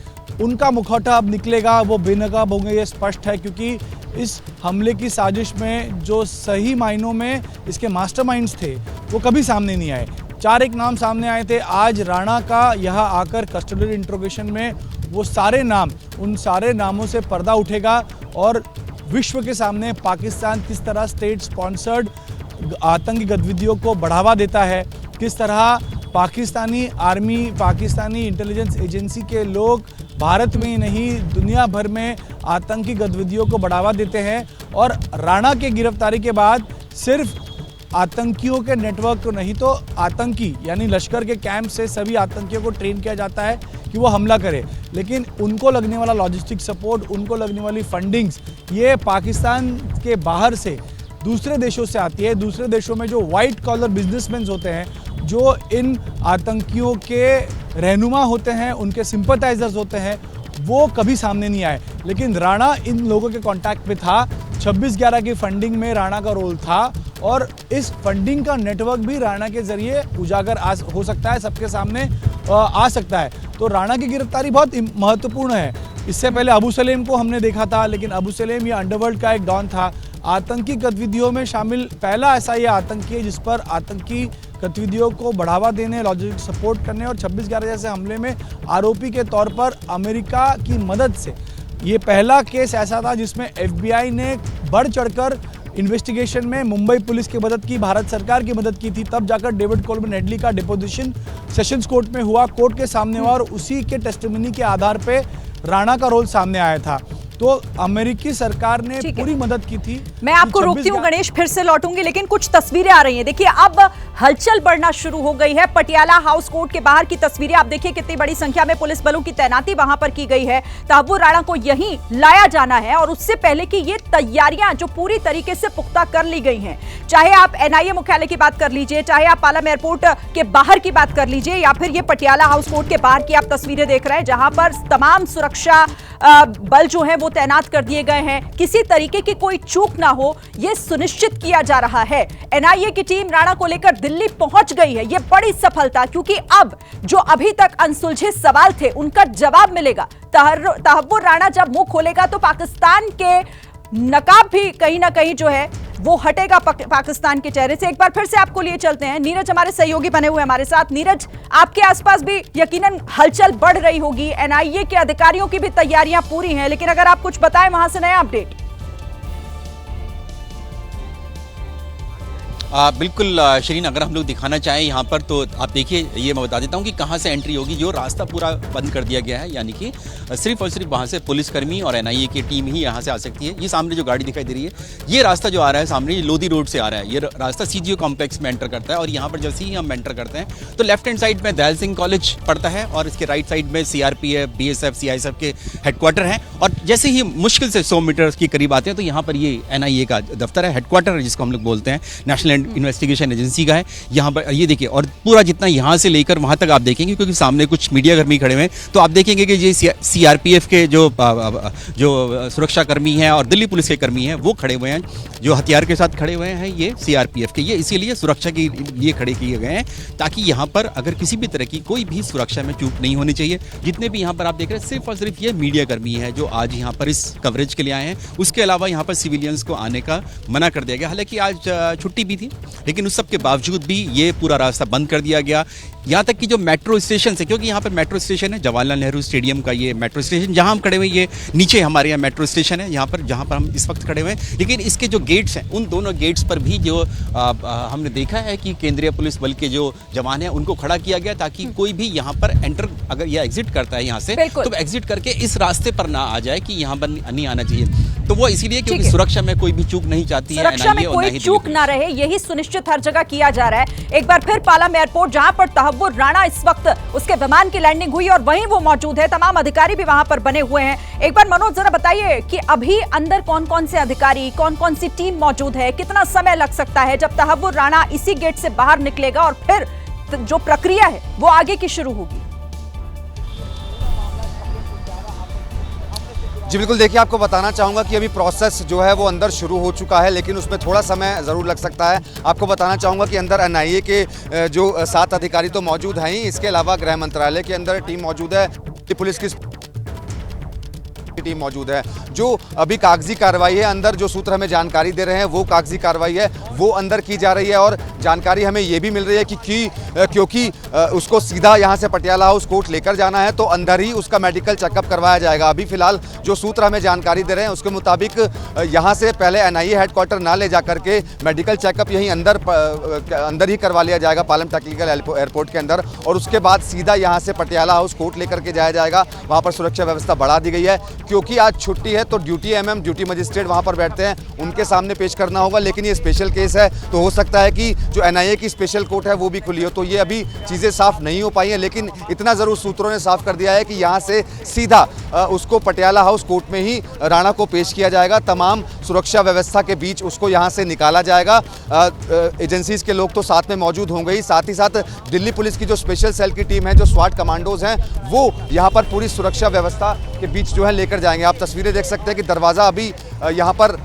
उनका मुखौटा अब निकलेगा, वो बेनकाब होंगे, ये स्पष्ट है, क्योंकि इस हमले की साजिश में जो सही मायनों में इसके मास्टरमाइंड्स थे वो कभी सामने नहीं आए। 4 एक नाम सामने आए थे। आज राणा का यहाँ आकर कस्टोडियल इंट्रोगेशन में वो सारे नाम, उन सारे नामों से पर्दा उठेगा और विश्व के सामने पाकिस्तान किस तरह स्टेट स्पॉन्सर्ड आतंकी गतिविधियों को बढ़ावा देता है, किस तरह Pakistani army, Pakistani intelligence agency के लोग भारत में ही नहीं दुनिया भर में आतंकी गतिविधियों को बढ़ावा देते हैं। और राणा के गिरफ्तारी के बाद सिर्फ आतंकियों के नेटवर्क को नहीं, तो आतंकी यानी लश्कर के कैंप से सभी आतंकियों को ट्रेन किया जाता है कि वो हमला करे, लेकिन उनको लगने वाला लॉजिस्टिक सपोर्ट, उनको लगने वाली फंडिंग्स, ये पाकिस्तान के बाहर से दूसरे देशों से आती है। दूसरे देशों में जो वाइट कॉलर बिजनेसमैन होते हैं, जो इन आतंकियों के रहनुमा होते हैं, उनके सिंपथाइजर्स होते हैं, वो कभी सामने नहीं आए। लेकिन राणा इन लोगों के कांटेक्ट में था। 26/11 की फंडिंग में राणा का रोल था और इस फंडिंग का नेटवर्क भी राणा के जरिए उजागर हो सकता है, सबके सामने आ सकता है। तो राणा की गिरफ्तारी बहुत महत्वपूर्ण है। इससे पहले अबू सलेम को हमने देखा था, लेकिन अबू सलेम ये अंडरवर्ल्ड का एक डॉन था, आतंकी गतिविधियों में शामिल पहला ऐसा ये आतंकी है जिस पर आतंकी गतिविधियों को बढ़ावा देने, लॉजिस्टिक सपोर्ट करने और 26/11 जैसे हमले में आरोपी के तौर पर अमेरिका की मदद से, ये पहला केस ऐसा था जिसमें FBI ने बढ़ चढ़कर इन्वेस्टिगेशन में मुंबई पुलिस की मदद की, भारत सरकार की मदद की थी। तब जाकर डेविड कोलमन हेडली का डिपोजिशन सेशंस कोर्ट में हुआ, कोर्ट के सामने हुआ और उसी के टेस्टिमनी के आधार पे राणा का रोल सामने आया था। तो अमेरिकी सरकार ने पूरी मदद की थी। मैं आपको रोकती हूँ गणेश, फिर से लौटूंगी, लेकिन कुछ तस्वीरें आ रही हैं। देखिए, अब हलचल बढ़ना शुरू हो गई है। पटियाला हाउस कोर्ट के बाहर की तस्वीरें आप देखिए, कितनी बड़ी संख्या में पुलिस बलों की तैनाती वहां पर की गई है। तहव्वुर राणा को यहीं लाया जाना है और उससे पहले की ये तैयारियां जो पूरी तरीके से पुख्ता कर ली गई हैं, चाहे आप NIA मुख्यालय की बात कर लीजिए, चाहे आप पालम एयरपोर्ट के बाहर की बात कर लीजिए, या फिर ये पटियाला हाउस कोर्ट के बाहर की आप तस्वीरें देख रहे हैं, जहां पर तमाम सुरक्षा बल जो है वो तैनात कर दिए गए हैं। किसी तरीके की कोई चूक ना हो, यह सुनिश्चित किया जा रहा है। NIA की टीम राणा को लेकर दिल्ली पहुंच गई है। यह बड़ी सफलता, क्योंकि अब जो अभी तक अनसुलझे सवाल थे उनका जवाब मिलेगा। तहव्वुर राणा जब मुंह खोलेगा तो पाकिस्तान के नकाब भी कहीं ना कहीं जो है वो हटेगा पाकिस्तान के चेहरे से। एक बार फिर से आपको लिए चलते हैं, नीरज हमारे सहयोगी बने हुए हमारे साथ। नीरज, आपके आसपास भी यकीनन हलचल बढ़ रही होगी, NIA के अधिकारियों की भी तैयारियां पूरी हैं, लेकिन अगर आप कुछ बताएं वहां से नया अपडेट। बिल्कुल शरीन, अगर हम लोग दिखाना चाहें यहाँ पर तो आप देखिए, ये मैं बता देता हूँ कि कहाँ से एंट्री होगी। जो रास्ता पूरा बंद कर दिया गया है, यानी कि सिर्फ और सिर्फ वहाँ से पुलिसकर्मी और NIA की टीम ही यहाँ से आ सकती है। ये सामने जो गाड़ी दिखाई दे रही है, ये रास्ता जो आ रहा है सामने, ये लोधी रोड से आ रहा है। ये रास्ता CGO कॉम्प्लेक्स में एंटर करता है और यहाँ पर जैसे ही हम एंटर करते हैं तो लेफ्ट हैंड साइड में दयाल सिंह कॉलेज पड़ता है और इसके राइट साइड में CRPF, BSF, CISF के हेडक्वार्टर हैं। और जैसे ही मुश्किल से 100 मीटर के करीब आते हैं तो यहाँ पर ये NIA का दफ्तर है, हेडक्वार्टर जिसको हम लोग बोलते हैं, नेशनल इन्वेस्टिगेशन एजेंसी का है। यहाँ पर ये देखिए, और पूरा जितना यहाँ से लेकर वहाँ तक आप देखेंगे, क्योंकि सामने कुछ मीडिया कर्मी खड़े हुए हैं, तो आप देखेंगे कि ये CRPF के जो सुरक्षा कर्मी हैं और दिल्ली पुलिस के कर्मी हैं वो खड़े हुए हैं, जो हथियार के साथ खड़े हुए हैं ये CRPF के, ये इसीलिए सुरक्षा के लिए खड़े किए गए हैं ताकि यहाँ पर अगर किसी भी तरह की कोई भी सुरक्षा में चूक नहीं होनी चाहिए। जितने भी यहाँ पर आप देख रहे हैं सिर्फ और सिर्फ ये मीडिया कर्मी है जो आज यहाँ पर इस कवरेज के लिए आए हैं। उसके अलावा यहाँ पर सिविलियंस को आने का मना कर दिया गया। हालांकि आज छुट्टी भी थी, लेकिन उस सब के बावजूद भी ये पूरा रास्ता बंद कर दिया गया। यहाँ तक कि जो मेट्रो स्टेशन है, क्योंकि यहाँ पर मेट्रो स्टेशन है, जवाहरलाल नेहरू स्टेडियम का ये मेट्रो स्टेशन जहाँ हम खड़े हुए, ये नीचे हमारे यहाँ मेट्रो स्टेशन है, यहाँ पर जहाँ पर हम इस वक्त खड़े हुए हैं। लेकिन इसके जो गेट्स हैं, उन दोनों गेट्स पर भी जो हमने देखा है कि केंद्रीय पुलिस बल के जो जवान हैं उनको खड़ा किया गया, ताकि कोई भी यहाँ पर एंटर अगर या एग्जिट करता है यहाँ से तो एग्जिट करके इस रास्ते पर ना आ जाए कि यहाँ पर नहीं आना चाहिए। तो वो इसीलिए क्योंकि सुरक्षा में कोई भी चूक नहीं चाहती है, सुरक्षा में कोई चूक ना रहे, यही सुनिश्चित हर जगह किया जा रहा है। एक बार फिर पालम एयरपोर्ट, जहां पर तहव्वुर राणा इस वक्त उसके विमान की लैंडिंग हुई और वहीं वो मौजूद है, तमाम अधिकारी भी वहां पर बने हुए हैं। एक बार मनोज जरा बताइए कि अभी अंदर कौन कौन से अधिकारी, कौन कौन सी टीम मौजूद है, कितना समय लग सकता है जब तहव्वुर राणा इसी गेट से बाहर निकलेगा और फिर जो प्रक्रिया है वो आगे की शुरू होगी? जी बिल्कुल, देखिए आपको बताना चाहूँगा कि अभी प्रोसेस जो है वो अंदर शुरू हो चुका है, लेकिन उसमें थोड़ा समय ज़रूर लग सकता है। आपको बताना चाहूँगा कि अंदर एनआईए के जो 7 अधिकारी तो मौजूद हैं ही, इसके अलावा गृह मंत्रालय के अंदर टीम मौजूद है, पुलिस की टीम मौजूद है। जो अभी कागजी कार्रवाई है, अंदर जो सूत्र हमें जानकारी दे रहे हैं वो कागजी कार्रवाई है, वो अंदर की जा रही है। और जानकारी हमें ये भी मिल रही है कि क्योंकि उसको सीधा यहाँ से पटियाला हाउस कोर्ट लेकर जाना है, तो अंदर ही उसका मेडिकल चेकअप करवाया जाएगा। अभी फिलहाल जो सूत्र हमें जानकारी दे रहे हैं उसके मुताबिक यहाँ से पहले एनआईए हेडक्वार्टर ना ले जा करके मेडिकल चेकअप यहीं अंदर ही करवा लिया जाएगा पालम टेक्निकल एयरपोर्ट के अंदर, और उसके बाद सीधा यहाँ से पटियाला हाउस कोर्ट लेकर के जाया जाएगा। वहाँ पर सुरक्षा व्यवस्था बढ़ा दी गई है, क्योंकि आज छुट्टी है तो ड्यूटी मजिस्ट्रेट वहाँ पर बैठते हैं, उनके सामने पेश करना होगा। लेकिन ये स्पेशल केस है तो हो सकता है कि जो एनआईए की स्पेशल कोर्ट है वो भी खुली हो, तो ये अभी चीज़ें साफ नहीं हो पाई हैं। लेकिन इतना ज़रूर सूत्रों ने साफ कर दिया है कि यहाँ से सीधा उसको पटियाला हाउस कोर्ट में ही राणा को पेश किया जाएगा। तमाम सुरक्षा व्यवस्था के बीच उसको यहाँ से निकाला जाएगा। एजेंसीज के लोग तो साथ में मौजूद होंगे ही, साथ ही साथ दिल्ली पुलिस की जो स्पेशल सेल की टीम है, जो स्वाट कमांडोज हैं, वो यहाँ पर पूरी सुरक्षा व्यवस्था के बीच जो है लेकर जाएंगे। आप तस्वीरें देख सकते हैं कि दरवाज़ा अभी यहाँ पर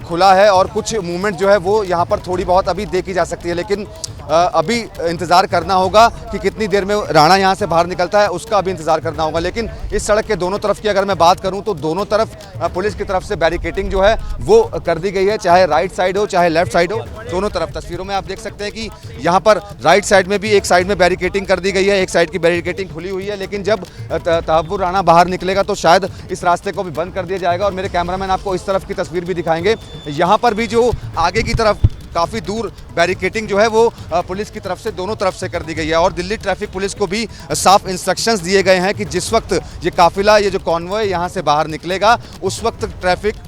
खुला है और कुछ मूवमेंट जो है वो यहाँ पर थोड़ी बहुत अभी देखी जा सकती है, लेकिन अभी इंतज़ार करना होगा कि कितनी देर में राणा यहाँ से बाहर निकलता है, उसका अभी इंतज़ार करना होगा। लेकिन इस सड़क के दोनों तरफ की अगर मैं बात करूँ तो दोनों तरफ पुलिस की तरफ से बैरिकेटिंग जो है वो कर दी गई है, चाहे राइट साइड हो चाहे लेफ्ट साइड हो, दोनों तरफ। तस्वीरों में आप देख सकते हैं कि यहाँ पर राइट साइड में भी एक साइड में बैरिकेटिंग कर दी गई है, एक साइड की बैरिकेटिंग खुली हुई है। लेकिन जब तहव्वुर राणा बाहर निकलेगा तो शायद इस रास्ते को भी बंद कर दिया जाएगा। और मेरे कैमरामैन आपको इस तरफ की तस्वीर भी दिखाएंगे। यहाँ पर भी जो आगे की तरफ काफ़ी दूर बैरिकेटिंग जो है वो पुलिस की तरफ से दोनों तरफ से कर दी गई है। और दिल्ली ट्रैफिक पुलिस को भी साफ इंस्ट्रक्शंस दिए गए हैं कि जिस वक्त ये काफिला, ये जो कॉन्वॉय यहाँ से बाहर निकलेगा, उस वक्त ट्रैफिक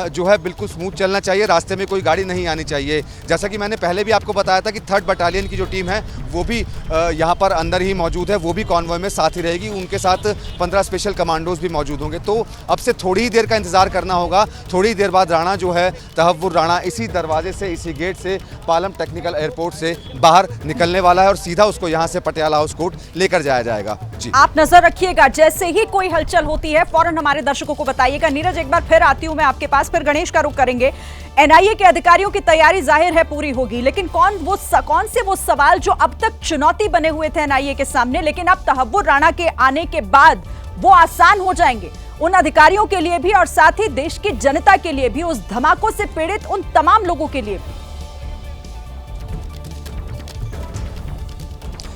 जो है बिल्कुल स्मूथ चलना चाहिए, रास्ते में कोई गाड़ी नहीं आनी चाहिए। जैसा कि मैंने पहले भी आपको बताया था कि 3rd बटालियन की जो टीम है वो भी यहाँ पर अंदर ही मौजूद है, वो भी कॉन्वॉय में साथ ही रहेगी। उनके साथ 15 स्पेशल कमांडोज भी मौजूद होंगे। तो अब से थोड़ी ही देर का इंतजार करना होगा। थोड़ी देर बाद राणा जो है, तहव्वुर राणा, इसी दरवाजे से, इसी गेट से पालम टेक्निकल एयरपोर्ट से बाहर निकलने वाला है और सीधा उसको यहाँ से पटियाला हाउस कोर्ट लेकर जाया जाएगा। जी, आप नजर रखिएगा, जैसे ही कोई हलचल होती है फौरन हमारे दर्शकों को बताइएगा। नीरज, एक बार फिर आती हूं मैं आपके पास, फिर गणेश का रुख करेंगे। एनआईए के अधिकारियों की तैयारी जाहिर है पूरी होगी, लेकिन कौन से वो सवाल जो अब तक चुनौती बने हुए थे एनआईए के सामने, लेकिन अब तहव्वुर राणा के आने के बाद वो आसान हो जाएंगे उन अधिकारियों के लिए भी और साथ ही देश की जनता के लिए भी, उस धमाकों से पीड़ित उन तमाम लोगों के लिए भी।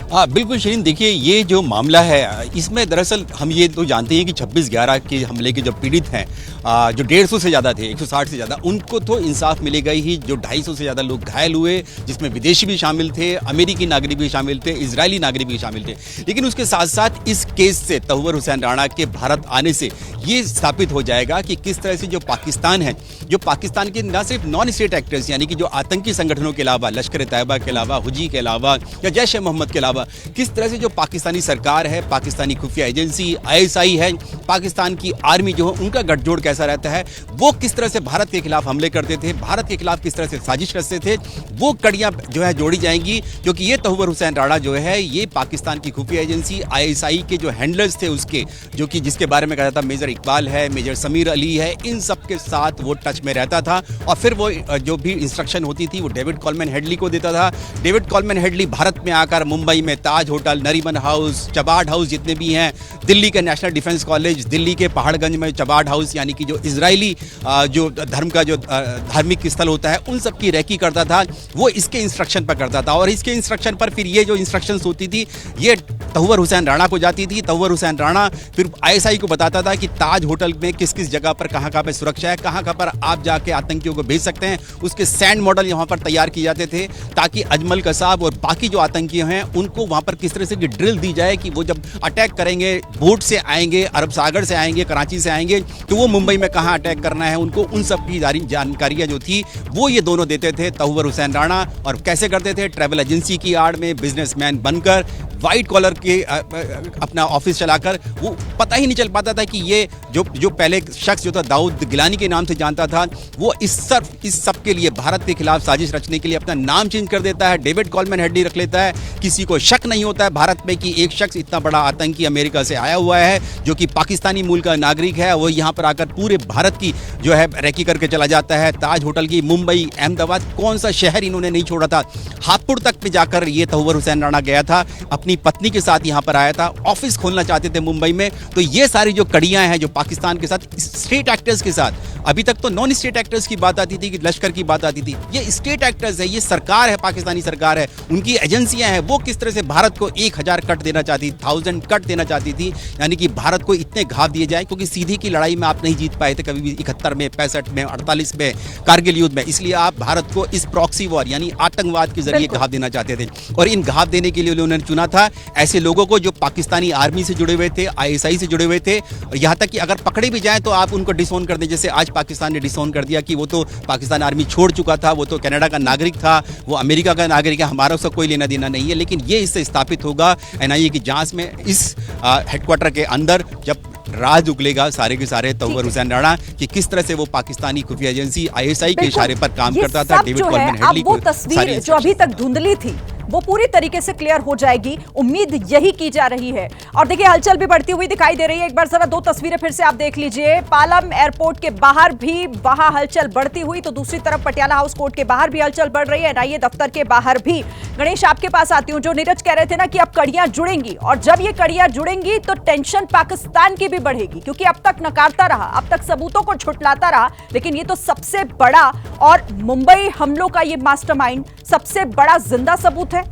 हाँ बिल्कुल शिरीन, देखिए ये जो मामला है इसमें दरअसल हम ये तो जानते हैं कि 26/11 के हमले के जो पीड़ित हैं, जो 150 से ज़्यादा थे, 160 से ज़्यादा, उनको तो इंसाफ मिलेगा ही। जो 250 से ज़्यादा लोग घायल हुए, जिसमें विदेशी भी शामिल थे, अमेरिकी नागरिक भी शामिल थे, इजरायली नागरिक भी शामिल थे। लेकिन उसके साथ साथ इस केस से, तहव्वुर हुसैन राणा के भारत आने से ये स्थापित हो जाएगा कि किस तरह से जो पाकिस्तान है, जो पाकिस्तान के न सिर्फ नॉन स्टेट एक्टर्स यानी कि जो आतंकी संगठनों के अलावा, लश्कर तैयबा के अलावा, हुजी के अलावा या जैश ए मोहम्मद के अलावा, किस तरह से जो पाकिस्तानी सरकार है, पाकिस्तानी खुफिया एजेंसी आईएसआई है, पाकिस्तान की आर्मी जो है, उनका गठजोड़ कैसा रहता है, वो किस तरह से भारत के खिलाफ हमले करते थे, भारत के खिलाफ किस तरह से साजिश रचते थे, वो कड़ियां जो है जोड़ी जाएंगी। क्योंकि ये तहव्वुर हुसैन राणा जो है, ये पाकिस्तान की खुफिया एजेंसी आईएसआई के जो हैंडलर्स थे उसके, जो कि जिसके बारे में कहा जाता मेजर इकबाल है, मेजर समीर अली है, इन सब के साथ वो टच में रहता था। और फिर वो जो भी इंस्ट्रक्शन होती थी वो डेविड कॉलमैन हेडली को देता था। डेविड कॉलमैन हेडली भारत में आकर मुंबई में ताज होटल, नरीमन हाउस, चबार्ड हाउस जितने भी हैं, दिल्ली के नेशनल डिफेंस कॉलेज, दिल्ली के पहाड़गंज में चबार्ड हाउस यानी कि जो इजरायली जो धर्म का जो धार्मिक स्थल होता है उन सब की रैकी करता था, वो इसके इंस्ट्रक्शन पर करता था। और इसके इंस्ट्रक्शन पर फिर ये जो इंस्ट्रक्शंस होती थी ये तहव्वुर हुसैन राणा को जाती थी। तहव्वुर हुसैन राणा फिर ISI को बताता था कि ताज होटल में किस किस जगह पर कहाँ पे सुरक्षा है, कहाँ पर आप जाके आतंकियों को भेज सकते हैं। उसके सैंड मॉडल यहाँ पर तैयार किए जाते थे ताकि अजमल कसाब और बाकी जो आतंकी हैं उनको वहाँ पर किस तरह से ड्रिल दी जाए कि वो जब अटैक करेंगे, बोट से आएंगे, अरब सागर से आएंगे, कराची से आएंगे, तो वो मुंबई में कहाँ अटैक करना है, उनको उन सब की जानकारियाँ जो थी वो ये दोनों देते थे, तहव्वुर हुसैन राणा। और कैसे करते थे? ट्रैवल एजेंसी की आड़ में, बिजनेसमैन बनकर, वाइट कॉलर के अपना ऑफिस चलाकर। वो पता ही नहीं चल पाता था कि ये जो पहले शख्स जो था दाऊद गिलानी के नाम से जानता था, वो इस सब के लिए भारत के खिलाफ साजिश रचने के लिए अपना नाम चेंज कर देता है, डेविड कॉलमैन हेडली रख लेता है। किसी को शक नहीं होता है भारत में कि एक शख्स इतना बड़ा आतंकी अमेरिका से आया हुआ है जो कि पाकिस्तानी मूल का नागरिक है, वो यहाँ पर आकर पूरे भारत की जो है रैकी करके चला जाता है। ताज होटल की मुंबई, अहमदाबाद, कौन सा शहर इन्होंने नहीं छोड़ा था। हापुड़ तक पे जाकर ये तहव्वुर हुसैन राणा गया था, अपनी पत्नी के साथ यहाँ पर आया था, ऑफिस खोलना चाहते थे मुंबई में। तो ये सारी जो कड़ियां हैं जो पाकिस्तान के साथ, स्टेट एक्टर्स के साथ, अभी तक तो नॉन स्टेट एक्टर्स की बात आती थी कि लश्कर की बात आती थी, ये स्टेट एक्टर्स है, ये सरकार है, पाकिस्तानी सरकार है, उनकी एजेंसियां हैं, वो किस तरह से भारत को 1000 कट देना चाहती, 1000 कट देना चाहती थी, यानी कि भारत को इतने घाव दिए जाए, क्योंकि सीधी की लड़ाई में आप नहीं जीत पाए थे कभी भी, 71 में, 65 में, 48 में, कारगिल युद्ध में। इसलिए आप भारत को इस प्रॉक्सी वॉर यानी आतंकवाद के जरिए घाव देना चाहते थे। और इन घाव देने के लिए उन्होंने चुना था ऐसे लोगों को जो पाकिस्तानी आर्मी से जुड़े हुए थे, ISI से जुड़े हुए थे, और यहाँ तक कि अगर पकड़े भी जाएं तो आप उनको डिसोन कर दें। जैसे आज पाकिस्तान ने डिसोन कर दिया कि वो तो पाकिस्तान आर्मी छोड़ चुका था, वो तो कनाडा का नागरिक था, वो अमेरिका का नागरिक है, हमारा उसका कोई लेना देना नहीं है। लेकिन ये इससे स्थापित होगा NIA की जांच में, इस हेडक्वार्टर के अंदर जब राज उगलेगा सारे के सारे तहव्वुर हुसैन राणा कि किस तरह से वो पाकिस्तानी खुफिया एजेंसी ISI के इशारे पर काम करता था। डेविड कॉलमैन हेडली को तस्वीर जो अभी तक धुंधली थी वो पूरी तरीके से क्लियर हो जाएगी, उम्मीद यही की जा रही है। और देखिए हलचल भी बढ़ती हुई दिखाई दे रही है। एक बार जरा 2 तस्वीरें फिर से आप देख लीजिए। पालम एयरपोर्ट के बाहर भी वहां हलचल बढ़ती हुई, तो दूसरी तरफ पटियाला हाउस कोर्ट के बाहर भी हलचल बढ़ रही है, NIA दफ्तर के बाहर भी। गणेश, आपके पास आती हूं। जो नीरज कह रहे थे ना कि अब कड़ियां जुड़ेंगी, और जब ये कड़ियां जुड़ेंगी तो टेंशन पाकिस्तान की भी बढ़ेगी, क्योंकि अब तक नकारता रहा, अब तक सबूतों को छुटलाता रहा, लेकिन ये तो सबसे बड़ा और मुंबई हमलों का ये मास्टरमाइंड सबसे बड़ा जिंदा सबूत है।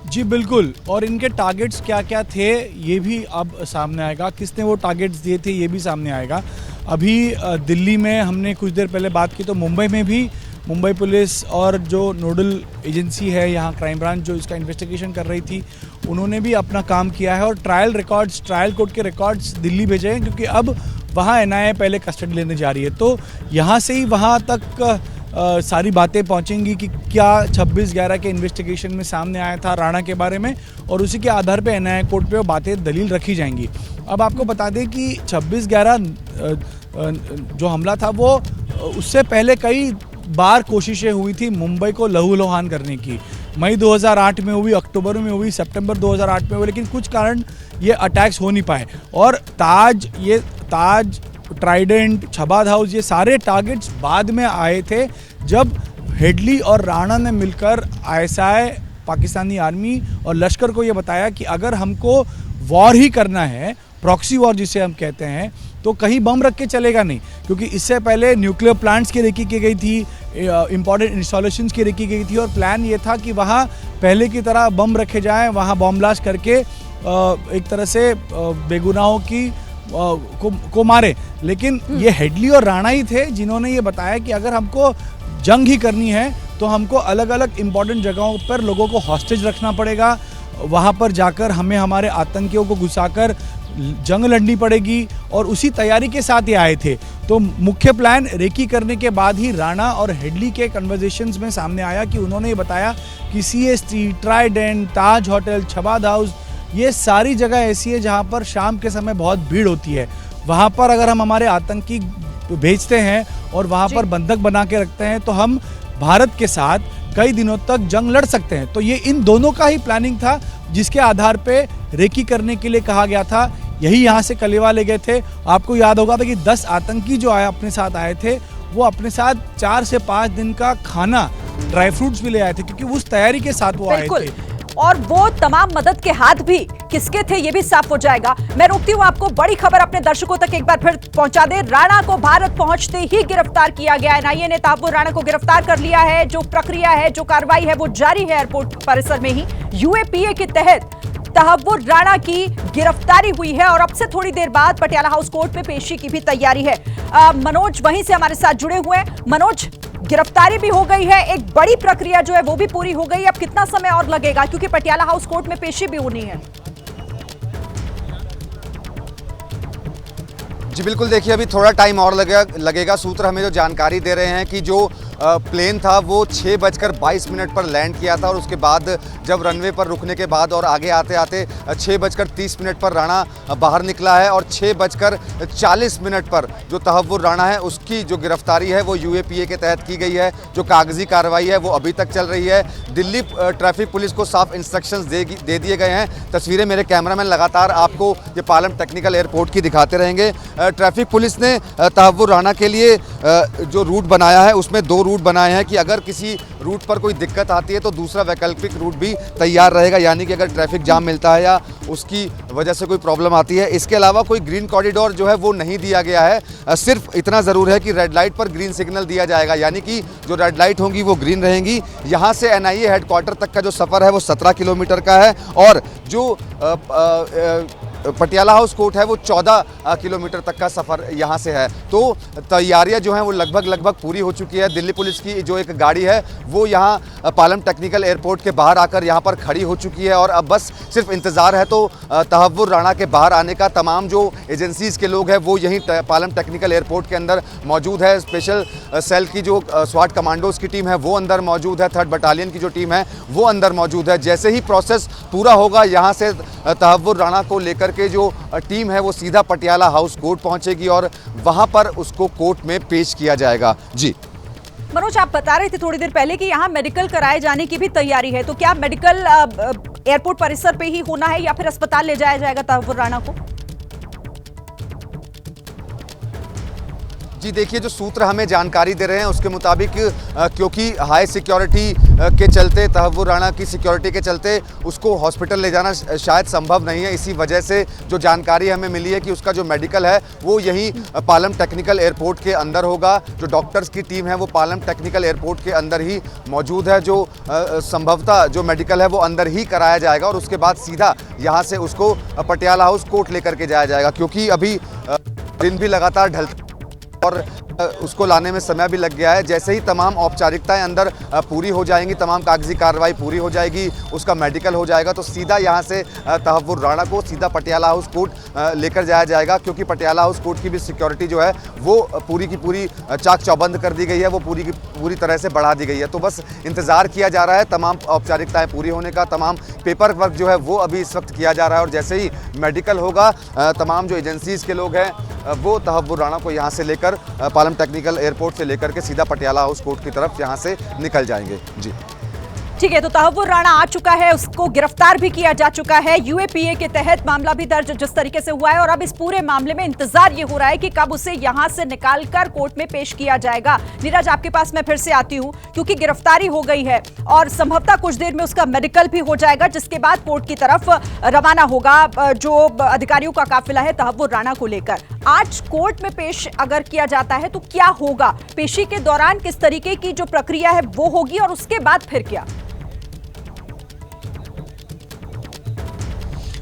जी बिल्कुल, और इनके टारगेट्स क्या क्या थे ये भी अब सामने आएगा, किसने वो टारगेट्स दिए थे ये भी सामने आएगा। अभी दिल्ली में हमने कुछ देर पहले बात की, तो मुंबई में भी मुंबई पुलिस और जो नोडल एजेंसी है यहाँ क्राइम ब्रांच जो इसका इन्वेस्टिगेशन कर रही थी, उन्होंने भी अपना काम किया है और ट्रायल कोर्ट के रिकॉर्ड्स दिल्ली भेजे हैं, क्योंकि अब वहाँ NIA पहले कस्टडी लेने जा रही है। तो यहाँ से ही वहाँ तक सारी बातें पहुंचेंगी कि क्या 26/11 के इन्वेस्टिगेशन में सामने आया था राणा के बारे में, और उसी के आधार पे NIA कोर्ट पे वो बातें दलील रखी जाएंगी। अब आपको बता दें कि 26/11 जो हमला था वो उससे पहले कई बार कोशिशें हुई थी मुंबई को लहूलुहान करने की। मई 2008 में हुई, अक्टूबर में हुई, सितंबर 2008 में हुई, लेकिन कुछ कारण ये अटैक्स हो नहीं पाए। और ताज, ट्राइडेंट, छबाद हाउस, ये सारे टारगेट्स बाद में आए थे जब हेडली और राणा ने मिलकर ISI, पाकिस्तानी आर्मी और लश्कर को ये बताया कि अगर हमको वॉर ही करना है, प्रॉक्सी वॉर जिसे हम कहते हैं, तो कहीं बम रख के चलेगा नहीं, क्योंकि इससे पहले न्यूक्लियर प्लांट्स की रेकी की गई थी, इंपॉर्टेंट इंस्टॉलेशंस की रेकी गई थी, और प्लान ये था कि वहाँ पहले की तरह बम रखे जाएं, वहाँ बम ब्लास्ट करके एक तरह से बेगुनाहों की को मारे। लेकिन ये हेडली और राणा ही थे जिन्होंने ये बताया कि अगर हमको जंग ही करनी है तो हमको अलग अलग इंपॉर्टेंट जगहों पर लोगों को हॉस्टेज रखना पड़ेगा, वहाँ पर जाकर हमें हमारे आतंकियों को घुसाकर जंग लड़नी पड़ेगी, और उसी तैयारी के साथ ये आए थे। तो मुख्य प्लान रेकी करने के बाद ही राणा और हेडली के कन्वर्सेशंस में सामने आया कि उन्होंने ये बताया कि CST, ट्राइडेंट, ताज होटल, छबाद हाउस, ये सारी जगह ऐसी है जहाँ पर शाम के समय बहुत भीड़ होती है। वहाँ पर अगर हम हमारे आतंकी भेजते हैं और वहाँ पर बंधक बना के रखते हैं तो हम भारत के साथ कई दिनों तक जंग लड़ सकते हैं। तो ये इन दोनों का ही प्लानिंग था, जिसके आधार पे रेकी करने के लिए कहा गया था। यही यहाँ से कलेवा ले गए थे। आपको याद होगा कि 10 आतंकी जो अपने साथ आए थे, वो अपने साथ 4 से 5 दिन का खाना ड्राई फ्रूट्स भी ले आए थे, क्योंकि उस तैयारी के साथ वो आए थे। और वो तमाम मदद के हाथ भी किसके थे ये भी साफ हो जाएगा। मैं रोकती हूँ आपको, बड़ी खबर अपने दर्शकों तक एक बार फिर पहुंचा दे। राणा को भारत पहुंचते ही गिरफ्तार किया गया। एनआईए ने तहव्वुर राणा को गिरफ्तार कर लिया है। जो प्रक्रिया है, जो कार्रवाई है, वो जारी है एयरपोर्ट परिसर में ही। यूएपीए के तहत तहव्वुर राणा की गिरफ्तारी हुई है और अब से थोड़ी देर बाद पटियाला हाउस कोर्ट में पेशी की भी तैयारी है। मनोज वहीं से हमारे साथ जुड़े हुए हैं। मनोज, गिरफ्तारी भी हो गई है, एक बड़ी प्रक्रिया जो है वो भी पूरी हो गई। अब कितना समय और लगेगा, क्योंकि पटियाला हाउस कोर्ट में पेशी भी होनी है? जी बिल्कुल, देखिए अभी थोड़ा टाइम और लगेगा। सूत्र हमें जो जानकारी दे रहे हैं कि जो प्लेन था वो 6:22 पर लैंड किया था और उसके बाद जब रनवे पर रुकने के बाद और आगे आते आते 6:30 पर राणा बाहर निकला है और 6:40 पर जो तहव्वुर राणा है उसकी जो गिरफ्तारी है वो यूएपीए के तहत की गई है। जो कागजी कार्रवाई है वो अभी तक चल रही है। दिल्ली ट्रैफिक पुलिस को साफ इंस्ट्रक्शंस दे दिए गए हैं। तस्वीरें मेरे कैमरामैन लगातार आपको ये पालम टेक्निकल एयरपोर्ट की दिखाते रहेंगे। ट्रैफिक पुलिस ने तहव्वुर राणा के लिए जो रूट बनाया है उसमें 2 रूट बनाए हैं कि अगर किसी रूट पर कोई दिक्कत आती है तो दूसरा वैकल्पिक रूट भी तैयार रहेगा, यानी कि अगर ट्रैफिक जाम मिलता है या उसकी वजह से कोई प्रॉब्लम आती है। इसके अलावा कोई ग्रीन कॉरिडोर जो है वो नहीं दिया गया है। सिर्फ इतना ज़रूर है कि रेड लाइट पर ग्रीन सिग्नल दिया जाएगा, यानी कि जो रेड लाइट होंगी वो ग्रीन रहेंगी। यहाँ से एनआईए हेडक्वार्टर तक का जो सफ़र है वो 17 किलोमीटर का है और जो पटियाला हाउस कोर्ट है वो 14 किलोमीटर तक का सफ़र यहाँ से है। तो तैयारियाँ जो हैं वो लगभग पूरी हो चुकी है। दिल्ली पुलिस की जो एक गाड़ी है वो यहाँ पालम टेक्निकल एयरपोर्ट के बाहर आकर यहाँ पर खड़ी हो चुकी है और अब बस सिर्फ इंतज़ार है तो तहव्वुर राणा के बाहर आने का। तमाम जो एजेंसीज़ के लोग हैं वो यहीं पालम टेक्निकल एयरपोर्ट के अंदर मौजूद है। स्पेशल सेल की जो स्वाट कमांडोज़ की टीम है वो अंदर मौजूद है। 3rd बटालियन की जो टीम है वो अंदर मौजूद है। जैसे ही प्रोसेस पूरा होगा यहाँ से तहव्वुर राणा को लेकर के जो टीम है वो सीधा पटियाला हाउस कोर्ट पहुंचेगी और वहां पर उसको कोर्ट में पेश किया जाएगा। जी मनोज, आप बता रहे थे थोड़ी देर पहले कि यहाँ मेडिकल कराए जाने की भी तैयारी है, तो क्या मेडिकल एयरपोर्ट परिसर पे ही होना है या फिर अस्पताल ले जाया जाएगा तहव्वुर राणा को? जी देखिए, जो सूत्र हमें जानकारी दे रहे हैं उसके मुताबिक क्योंकि हाई सिक्योरिटी के चलते, तहव्वुर राणा की सिक्योरिटी के चलते उसको हॉस्पिटल ले जाना शायद संभव नहीं है। इसी वजह से जो जानकारी हमें मिली है कि उसका जो मेडिकल है वो यहीं पालम टेक्निकल एयरपोर्ट के अंदर होगा। जो डॉक्टर्स की टीम है वो पालम टेक्निकल एयरपोर्ट के अंदर ही मौजूद है। जो संभवतः जो मेडिकल है वो अंदर ही कराया जाएगा और उसके बाद सीधा यहाँ से उसको पटियाला हाउस कोर्ट लेकर के जाया जाएगा, क्योंकि अभी दिन भी लगातार ढलता और उसको लाने में समय भी लग गया है। जैसे ही तमाम औपचारिकताएं अंदर पूरी हो जाएंगी, तमाम कागजी कार्रवाई पूरी हो जाएगी, उसका मेडिकल हो जाएगा तो सीधा यहाँ से तहव्वुर राणा को सीधा पटियाला हाउस कोर्ट लेकर जाया जाएगा, क्योंकि पटियाला हाउस कोर्ट की भी सिक्योरिटी जो है वो पूरी की पूरी चाक चौबंद कर दी गई है, वो पूरी की पूरी तरह से बढ़ा दी गई है। तो बस इंतज़ार किया जा रहा है तमाम औपचारिकताएँ पूरी होने का, तमाम पेपर वर्क जो है वो अभी इस वक्त किया जा रहा है और जैसे ही मेडिकल होगा तमाम जो एजेंसीज़ के लोग हैं वो तहव्वुर राणा को यहाँ से लेकर पालम टेक्निकल एयरपोर्ट से लेकर के सीधा पटियाला हाउस कोर्ट की तरफ यहाँ से निकल जाएंगे। जी ठीक है, तो तहव्वुर राणा आ चुका है, उसको गिरफ्तार भी किया जा चुका है। यूएपीए के तहत मामला भी दर्ज जिस तरीके से हुआ है और अब इस पूरे मामले में इंतजार ये हो रहा है कि कब उसे यहां से निकालकर कोर्ट में पेश किया जाएगा। नीरज, आपके पास मैं फिर से आती हूं, क्योंकि गिरफ्तारी हो गई है और संभवतः कुछ देर में उसका मेडिकल भी हो जाएगा, जिसके बाद कोर्ट की तरफ रवाना होगा जो अधिकारियों का काफिला है तहव्वुर राणा को लेकर। आज कोर्ट में पेश अगर किया जाता है तो क्या होगा? पेशी के दौरान किस तरीके की जो प्रक्रिया है वो होगी और उसके बाद फिर क्या?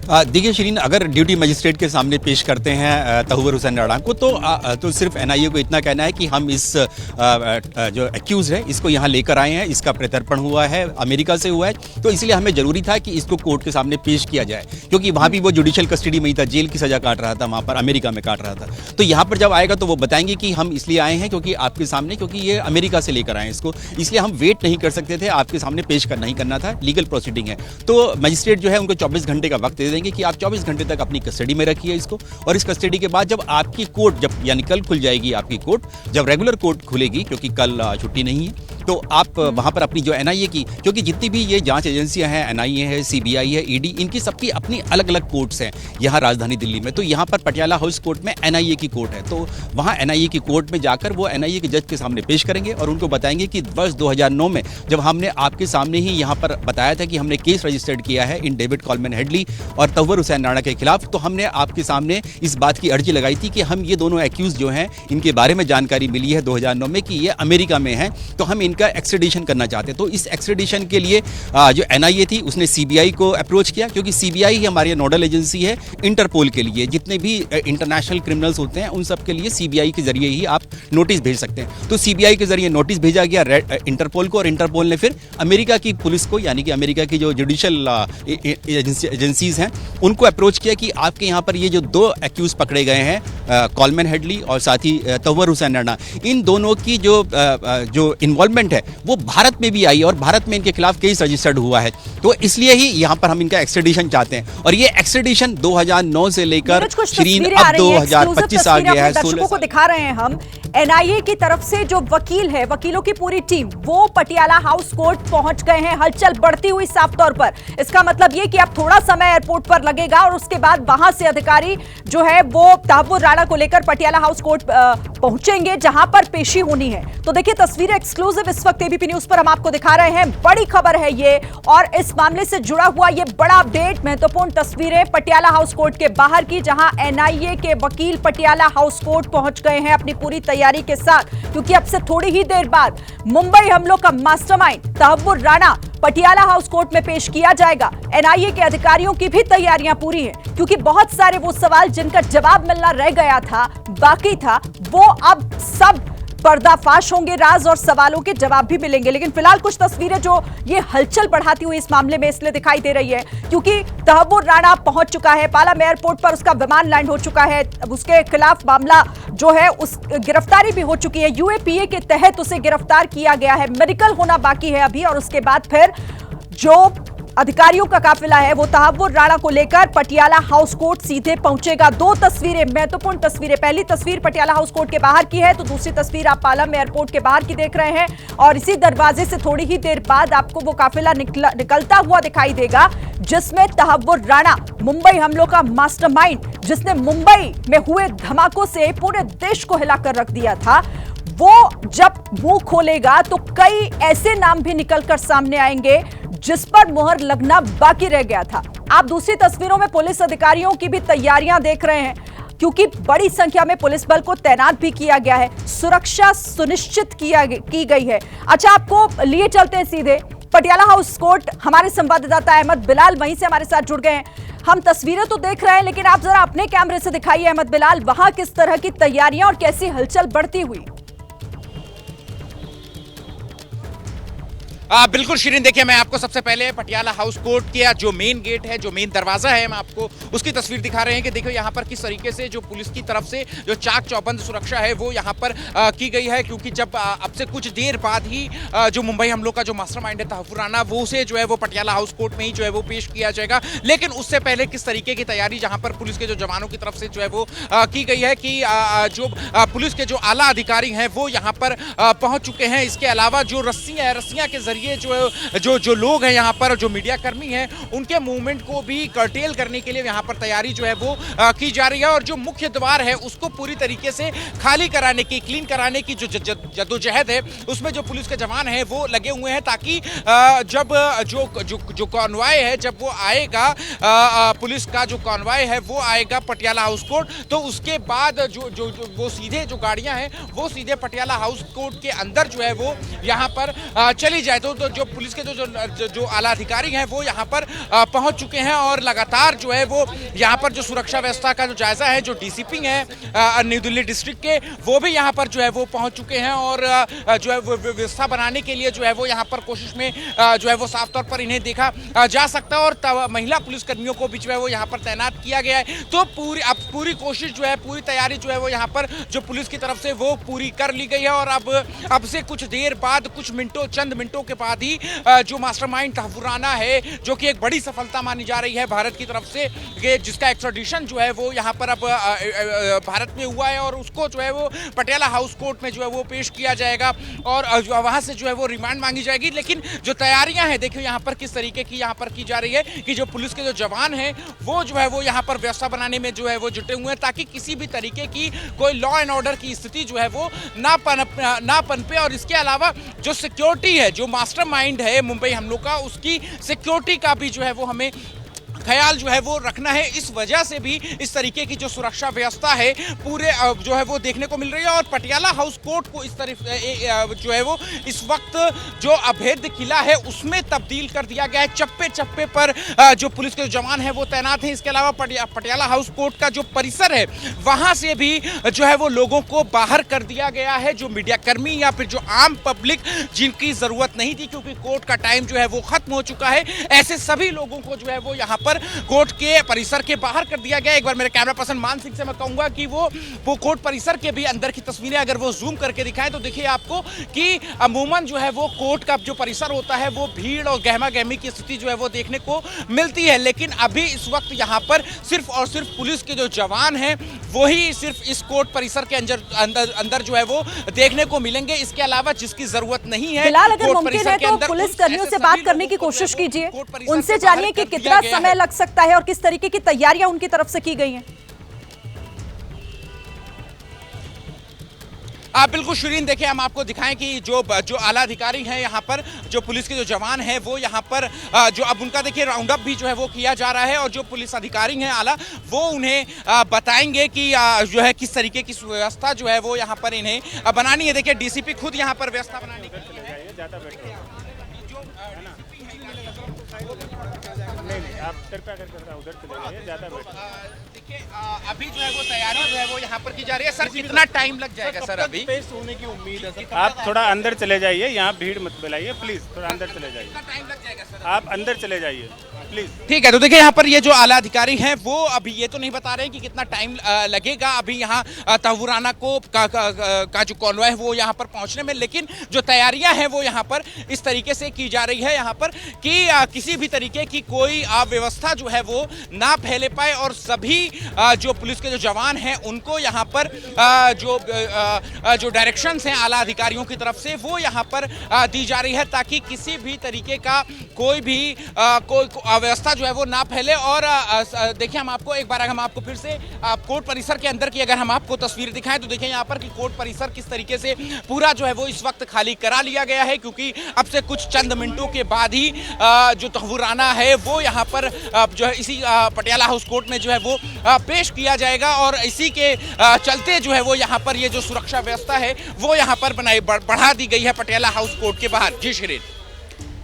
देखिए शिरीन, अगर ड्यूटी मजिस्ट्रेट के सामने पेश करते हैं तहव्वुर हुसैन राणा को तो सिर्फ एनआईए को इतना कहना है कि हम इस जो एक्यूज है इसको यहाँ लेकर आए हैं, इसका प्रत्यर्पण हुआ है, अमेरिका से हुआ है, तो इसलिए हमें जरूरी था कि इसको कोर्ट के सामने पेश किया जाए, क्योंकि वहाँ भी वो जुडिशियल कस्टडी में ही था, जेल की सजा काट रहा था, वहाँ पर अमेरिका में काट रहा था। तो यहाँ पर जब आएगा तो वो बताएंगे कि हम इसलिए आए हैं क्योंकि आपके सामने, क्योंकि ये अमेरिका से लेकर आए इसको, इसलिए हम वेट नहीं कर सकते थे, आपके सामने पेश करना ही करना था, लीगल प्रोसीडिंग है। तो मजिस्ट्रेट जो है उनको 24 घंटे का वक्त दे देंगे कि आप 24 घंटे तक अपनी कस्टडी में रखिए इसको, और इस कस्टडी के बाद जब आपकी कोर्ट, जब यानी कल खुल जाएगी आपकी कोर्ट, जब रेगुलर कोर्ट खुलेगी, क्योंकि कल छुट्टी नहीं है, तो आप वहाँ पर अपनी जो एनआईए की, क्योंकि जितनी भी ये जांच एजेंसियां हैं, एनआईए है, सीबीआई है, ईडी, इनकी सबकी अपनी अलग अलग कोर्ट्स हैं यहाँ राजधानी दिल्ली में। तो यहाँ पर पटियाला हाउस कोर्ट में एनआईए की कोर्ट है, तो वहाँ एनआईए की कोर्ट में जाकर वो एनआईए के जज के सामने पेश करेंगे और उनको बताएंगे कि वर्ष 2009 में जब हमने आपके सामने ही यहाँ पर बताया था कि हमने केस रजिस्टर्ड किया है इन डेविड कॉलमैन हेडली और तहव्वुर हुसैन राणा के खिलाफ, तो हमने आपके सामने इस बात की अर्जी लगाई थी कि हम ये दोनों एक्यूज जो हैं, इनके बारे में जानकारी मिली है 2009 में कि ये अमेरिका में हैं, तो हम इनका एक्सट्रेडिशन करना चाहते हैं। तो इस एक्सट्रेडिशन के लिए जो एनआईए थी उसने सीबीआई को अप्रोच किया, क्योंकि सीबीआई ही हमारी नोडल एजेंसी है इंटरपोल के लिए। जितने भी इंटरनेशनल क्रिमिनल्स होते हैं उन सब के लिए सीबीआई के जरिए ही आप नोटिस भेज सकते हैं। तो सीबीआई के जरिए नोटिस भेजा गया इंटरपोल को, और इंटरपोल ने फिर अमेरिका की पुलिस को, यानी कि अमेरिका की जो जुडिशियल एजेंसीज हैं, उनको अप्रोच किया कि आपके यहाँ पर ये जो दो एक्यूज पकड़े गए हैं, कॉलमैन हेडली और साथ ही तहव्वुर हुसैन राणा, इन दोनों की जो इन्वॉल्वमेंट है वो भारत में भी आई और भारत में इनके खिलाफ केस रजिस्टर्ड हुआ है। तो इसलिए ही यहाँ पर हम इनका एक्सट्रेडिशन चाहते हैं, और ये एक्सट्रेडिशन 2009 से लेकर श्रीन अब 2025 आ गया है। दर्शकों को दिखा रहे हैं हम, एनआईए की तरफ से जो वकील है, वकीलों की पूरी टीम वो पटियाला हाउस कोर्ट पहुंच गए हैं, हलचल बढ़ती हुई साफ तौर पर। इसका मतलब ये कि अब थोड़ा समय एयरपोर्ट पर लगेगा और उसके बाद वहां से अधिकारी जो है वो तहव्वुर राणा को लेकर पटियाला हाउस कोर्ट पहुंचेंगे, जहां पर पेशी होनी है। तो देखिए तस्वीरें एक्सक्लूसिव इस वक्त एबीपी न्यूज पर हम आपको दिखा रहे हैं। बड़ी खबर है ये, और इस मामले से जुड़ा हुआ ये बड़ा अपडेट, महत्वपूर्ण तस्वीरें पटियाला हाउस कोर्ट के बाहर की, जहां एनआईए के वकील पटियाला हाउस कोर्ट पहुंच गए हैं अपनी पूरी तैयारी के साथ, क्योंकि अब से थोड़ी ही देर बाद मुंबई हमलों का mastermind Tahawwur Rana Patiala House Court में पेश किया जाएगा। एनआईए के अधिकारियों की भी तैयारियां पूरी हैं, क्योंकि बहुत सारे वो सवाल जिनका जवाब मिलना रह गया था, बाकी था, वो अब सब पर्दाफाश होंगे, राज और सवालों के जवाब भी मिलेंगे। लेकिन फिलहाल कुछ तस्वीरें जो ये हलचल बढ़ाती हुई इस मामले में इसलिए दिखाई दे रही है क्योंकि तहव्वुर राणा पहुंच चुका है पालम एयरपोर्ट पर, उसका विमान लैंड हो चुका है, उसके खिलाफ मामला जो है उस गिरफ्तारी भी हो चुकी है, यूएपीए के तहत उसे गिरफ्तार किया गया है, मेडिकल होना बाकी है अभी, और उसके बाद फिर जो अधिकारियों का काफिला है वो तहव्वुर राणा को लेकर पटियाला हाउस कोर्ट सीधे पहुंचेगा। दो तस्वीरें, महत्वपूर्ण तस्वीरें, पहली तस्वीर पटियाला हाउस कोर्ट के बाहर की है, तो दूसरी तस्वीर आप पालम एयरपोर्ट के बाहर की देख रहे हैं, और इसी दरवाजे से थोड़ी ही देर बाद आपको वो काफिला निकलता हुआ दिखाई देगा, जिसमें तहव्वुर राणा, मुंबई हमलों का मास्टरमाइंड, जिसने मुंबई में हुए धमाकों से पूरे देश को हिलाकर रख दिया था, वो जब मुंह खोलेगा तो कई ऐसे नाम भी निकलकर सामने आएंगे जिस पर मुहर लगना बाकी रह गया था। आप दूसरी तस्वीरों में पुलिस अधिकारियों की भी तैयारियां देख रहे हैं, क्योंकि बड़ी संख्या में पुलिस बल को तैनात भी किया गया है, सुरक्षा सुनिश्चित की गई है। अच्छा, आपको लिए चलते हैं सीधे पटियाला हाउस कोर्ट। हमारे संवाददाता अहमद बिलाल वहीं से हमारे साथ जुड़ गए हैं। हम तस्वीरें तो देख रहे हैं, लेकिन आप जरा अपने कैमरे से दिखाइए अहमद बिलाल, वहां किस तरह की तैयारियां और कैसी हलचल बढ़ती हुई। बिल्कुल शिरीन, देखिए मैं आपको सबसे पहले पटियाला हाउस कोर्ट के जो मेन गेट है, जो मेन दरवाजा है, मैं आपको उसकी तस्वीर दिखा रहे हैं कि देखो यहाँ पर किस तरीके से जो पुलिस की तरफ से जो चाक चौबंद सुरक्षा है वो यहाँ पर की गई है, क्योंकि जब अब से कुछ देर बाद ही जो मुंबई हमलों का जो मास्टरमाइंड है तहव्वुर राणा, वो उसे जो है वो पटियाला हाउस कोर्ट में ही जो है वो पेश किया जाएगा। लेकिन उससे पहले किस तरीके की तैयारी जहाँ पर पुलिस के जो जवानों की तरफ से जो है वो की गई है कि जो पुलिस के जो आला अधिकारी हैं वो यहाँ पर पहुँच चुके हैं। इसके अलावा जो रस्सियाँ के जरिए जो लोग हैं यहाँ पर, जो मीडिया कर्मी हैं, उनके मूवमेंट को भी कर्टेल करने के लिए यहाँ पर तैयारी जो है वो की जा रही है, और जो मुख्य द्वार है उसको पूरी तरीके से खाली कराने की, क्लीन कराने की जो जद्दोजहद है उसमें जो पुलिस के जवान हैं वो लगे हुए हैं, ताकि जब जो कॉन्वॉय है, जब वो आएगा, पुलिस का जो कॉन्वॉय है वो आएगा पटियाला हाउस कोर्ट, तो उसके बाद जो वो सीधे जो गाड़ियां हैं वो सीधे पटियाला हाउस कोर्ट के अंदर जो है वो यहाँ पर चली जाए। तो जो पुलिस के जो आला अधिकारी हैं वो यहाँ पर पहुंच चुके हैं, और लगातार जो है वो यहाँ पर जो सुरक्षा व्यवस्था का जो जायजा है, जो डीसीपी हैं न्यू दिल्ली डिस्ट्रिक्ट के, वो भी यहाँ पर जो है वो पहुंच चुके हैं, और जो है वो व्यवस्था बनाने के लिए जो है वो यहाँ पर कोशिश में जो है वो साफ तौर पर इन्हें देखा जा सकता है, और महिला पुलिसकर्मियों को भी जो है वो यहाँ पर तैनात किया गया है। तो पूरी कोशिश जो है, पूरी तैयारी जो है वो यहाँ पर जो पुलिस की तरफ से वो पूरी कर ली गई है, और अब से कुछ देर बाद, कुछ मिनटों, चंद मिनटों के उसके बाद ही जो मास्टरमाइंड तहव्वुराना है, जो कि एक बड़ी सफलता मानी जा रही है भारत की तरफ से, जिसका एक्स्ट्राडिशन जो है वो यहाँ पर अब भारत में हुआ है और उसको जो है वो पटियाला हाउस कोर्ट में जो है वो पेश किया जाएगा और वहाँ से जो है वो रिमांड मांगी जाएगी। लेकिन जो तैयारियां हैं देखिए यहाँ पर किस तरीके की यहाँ पर की जा रही है कि जो पुलिस के जो जवान हैं वो जो है वो यहाँ पर व्यवस्था बनाने में जो है वो जुटे हुए हैं ताकि किसी भी तरीके की कोई लॉ एंड ऑर्डर की स्थिति जो है वो ना पनपे। और इसके अलावा जो सिक्योरिटी है, जो मास्टरमाइंड है मुंबई हमलों का, उसकी सिक्योरिटी का भी जो है वो हमें ख्याल जो है वो रखना है। इस वजह से भी इस तरीके की जो सुरक्षा व्यवस्था है पूरे जो है वो देखने को मिल रही है। और पटियाला हाउस कोर्ट को इस तरह जो है वो इस वक्त जो अभेद्य किला है उसमें तब्दील कर दिया गया है। चप्पे चप्पे पर जो पुलिस के जवान हैं वो तैनात हैं। इसके अलावा पटियाला हाउस कोर्ट का जो परिसर है वहाँ से भी जो है वो लोगों को बाहर कर दिया गया है, जो मीडिया कर्मी या फिर जो आम पब्लिक जिनकी ज़रूरत नहीं थी क्योंकि कोर्ट का टाइम जो है वो ख़त्म हो चुका है, ऐसे सभी लोगों को जो है वो यहाँ पर कोर्ट के परिसर के बाहर कर दिया गया। एक बार मेरे कैमरा पर्सन मान सिंह से मैं कहूंगा कि वो कोर्ट परिसर के भी अंदर की तस्वीरें अगर वो जूम करके दिखाएं तो देखिए आपको कि अमूमन जो है वो कोर्ट का जो परिसर होता है वो भीड़ और गहमा गहमी की स्थिति जो है वो देखने को मिलती है। लेकिन अभी इस वक्त यहाँ पर सिर्फ और सिर्फ पुलिस के जो जवान हैं वही सिर्फ इस कोर्ट परिसर के अंदर जो है वो देखने को मिलेंगे। इसके अलावा जिसकी जरूरत नहीं है। फिलहाल अगर मुमकिन है तो पुलिस कर्मियों से बात करने की कोशिश कीजिए, उनसे जानिए कि कितना समय लग सकता है और किस तरीके की तैयारियां उनकी तरफ से की गई हैं। आप बिल्कुल शिरीन, देखिए हम आपको दिखाएं कि जो आला अधिकारी हैं यहाँ पर, जो पुलिस के जो जवान हैं वो यहाँ पर जो अब उनका देखिए राउंड अप भी जो है वो किया जा रहा है और जो पुलिस अधिकारी हैं आला वो उन्हें बताएंगे कि जो है किस तरीके की व्यवस्था जो है वो यहाँ पर इन्हें बनानी है। देखिए डीसीपी खुद यहाँ पर व्यवस्था बनाने के लिए आप कृपया करके उधर चले जाइए, ज़्यादा देखिए अभी जो है वो तैयारी जो है वो यहाँ पर की जा रही है। सर कितना टाइम लग जाएगा सर? अभी पेश होने की उम्मीद है सर। आप थोड़ा अंदर चले जाइए, यहाँ भीड़ मत फैलाइए प्लीज, थोड़ा अंदर चले जाइए। टाइम लग जाएगा सर? आप अंदर चले जाइए प्लीज। ठीक है, तो देखिए यहाँ पर ये जो आला अधिकारी हैं वो अभी ये तो नहीं बता रहे हैं कि कितना टाइम लगेगा अभी यहाँ तहव्वुराना को का जो कॉन्वॉय है वो यहाँ पर पहुँचने में, लेकिन जो तैयारियाँ हैं वो यहाँ पर इस तरीके से की जा रही है यहाँ पर कि किसी भी तरीके की कोई व्यवस्था जो है वो ना फैले पाए और सभी जो पुलिस के जो जवान हैं उनको यहाँ पर जो डायरेक्शंस हैं आला अधिकारियों की तरफ से वो यहाँ पर दी जा रही है ताकि किसी भी तरीके का कोई भी कोई व्यवस्था जो है वो ना फैले। और देखिए हम आपको फिर से कोर्ट परिसर के अंदर की अगर हम आपको तस्वीर दिखाएं तो देखिए यहाँ पर कि कोर्ट परिसर किस तरीके से पूरा जो है वो इस वक्त खाली करा लिया गया है क्योंकि अब से कुछ चंद मिनटों के बाद ही जो तहव्वुराना है वो यहाँ पर जो है इसी पटियाला हाउस कोर्ट में जो है वो पेश किया जाएगा और इसी के चलते जो है वो यहाँ पर ये जो सुरक्षा व्यवस्था है वो यहाँ पर बढ़ा दी गई है पटियाला हाउस कोर्ट के बाहर। जी शिरीन।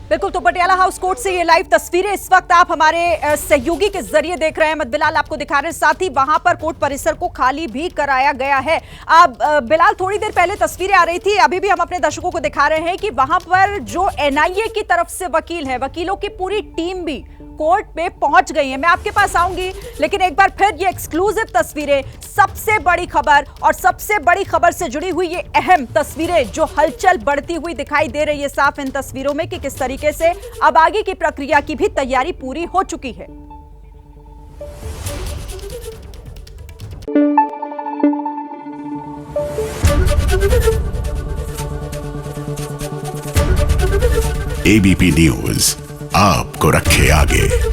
बिल्कुल, तो पटियाला हाउस कोर्ट से ये लाइव तस्वीरें इस वक्त आप हमारे सहयोगी के जरिए देख रहे हैं। अहमद बिलाल आपको दिखा रहे हैं, साथ ही वहां पर कोर्ट परिसर को खाली भी कराया गया है। बिलाल, थोड़ी देर पहले तस्वीरें आ रही थी, अभी भी हम अपने दर्शकों को दिखा रहे हैं कि वहां पर जो एनआईए की तरफ से वकील है, वकीलों की पूरी टीम भी कोर्ट पे पहुंच गई है। मैं आपके पास आऊंगी, लेकिन एक बार फिर ये एक्सक्लूसिव तस्वीरें, सबसे बड़ी खबर और सबसे बड़ी खबर से जुड़ी हुई ये अहम तस्वीरें जो हलचल बढ़ती हुई दिखाई दे रही है साफ इन तस्वीरों में कि किस तरीके से अब आगे की प्रक्रिया की भी तैयारी पूरी हो चुकी है। एबीपी न्यूज आपको रखे आगे।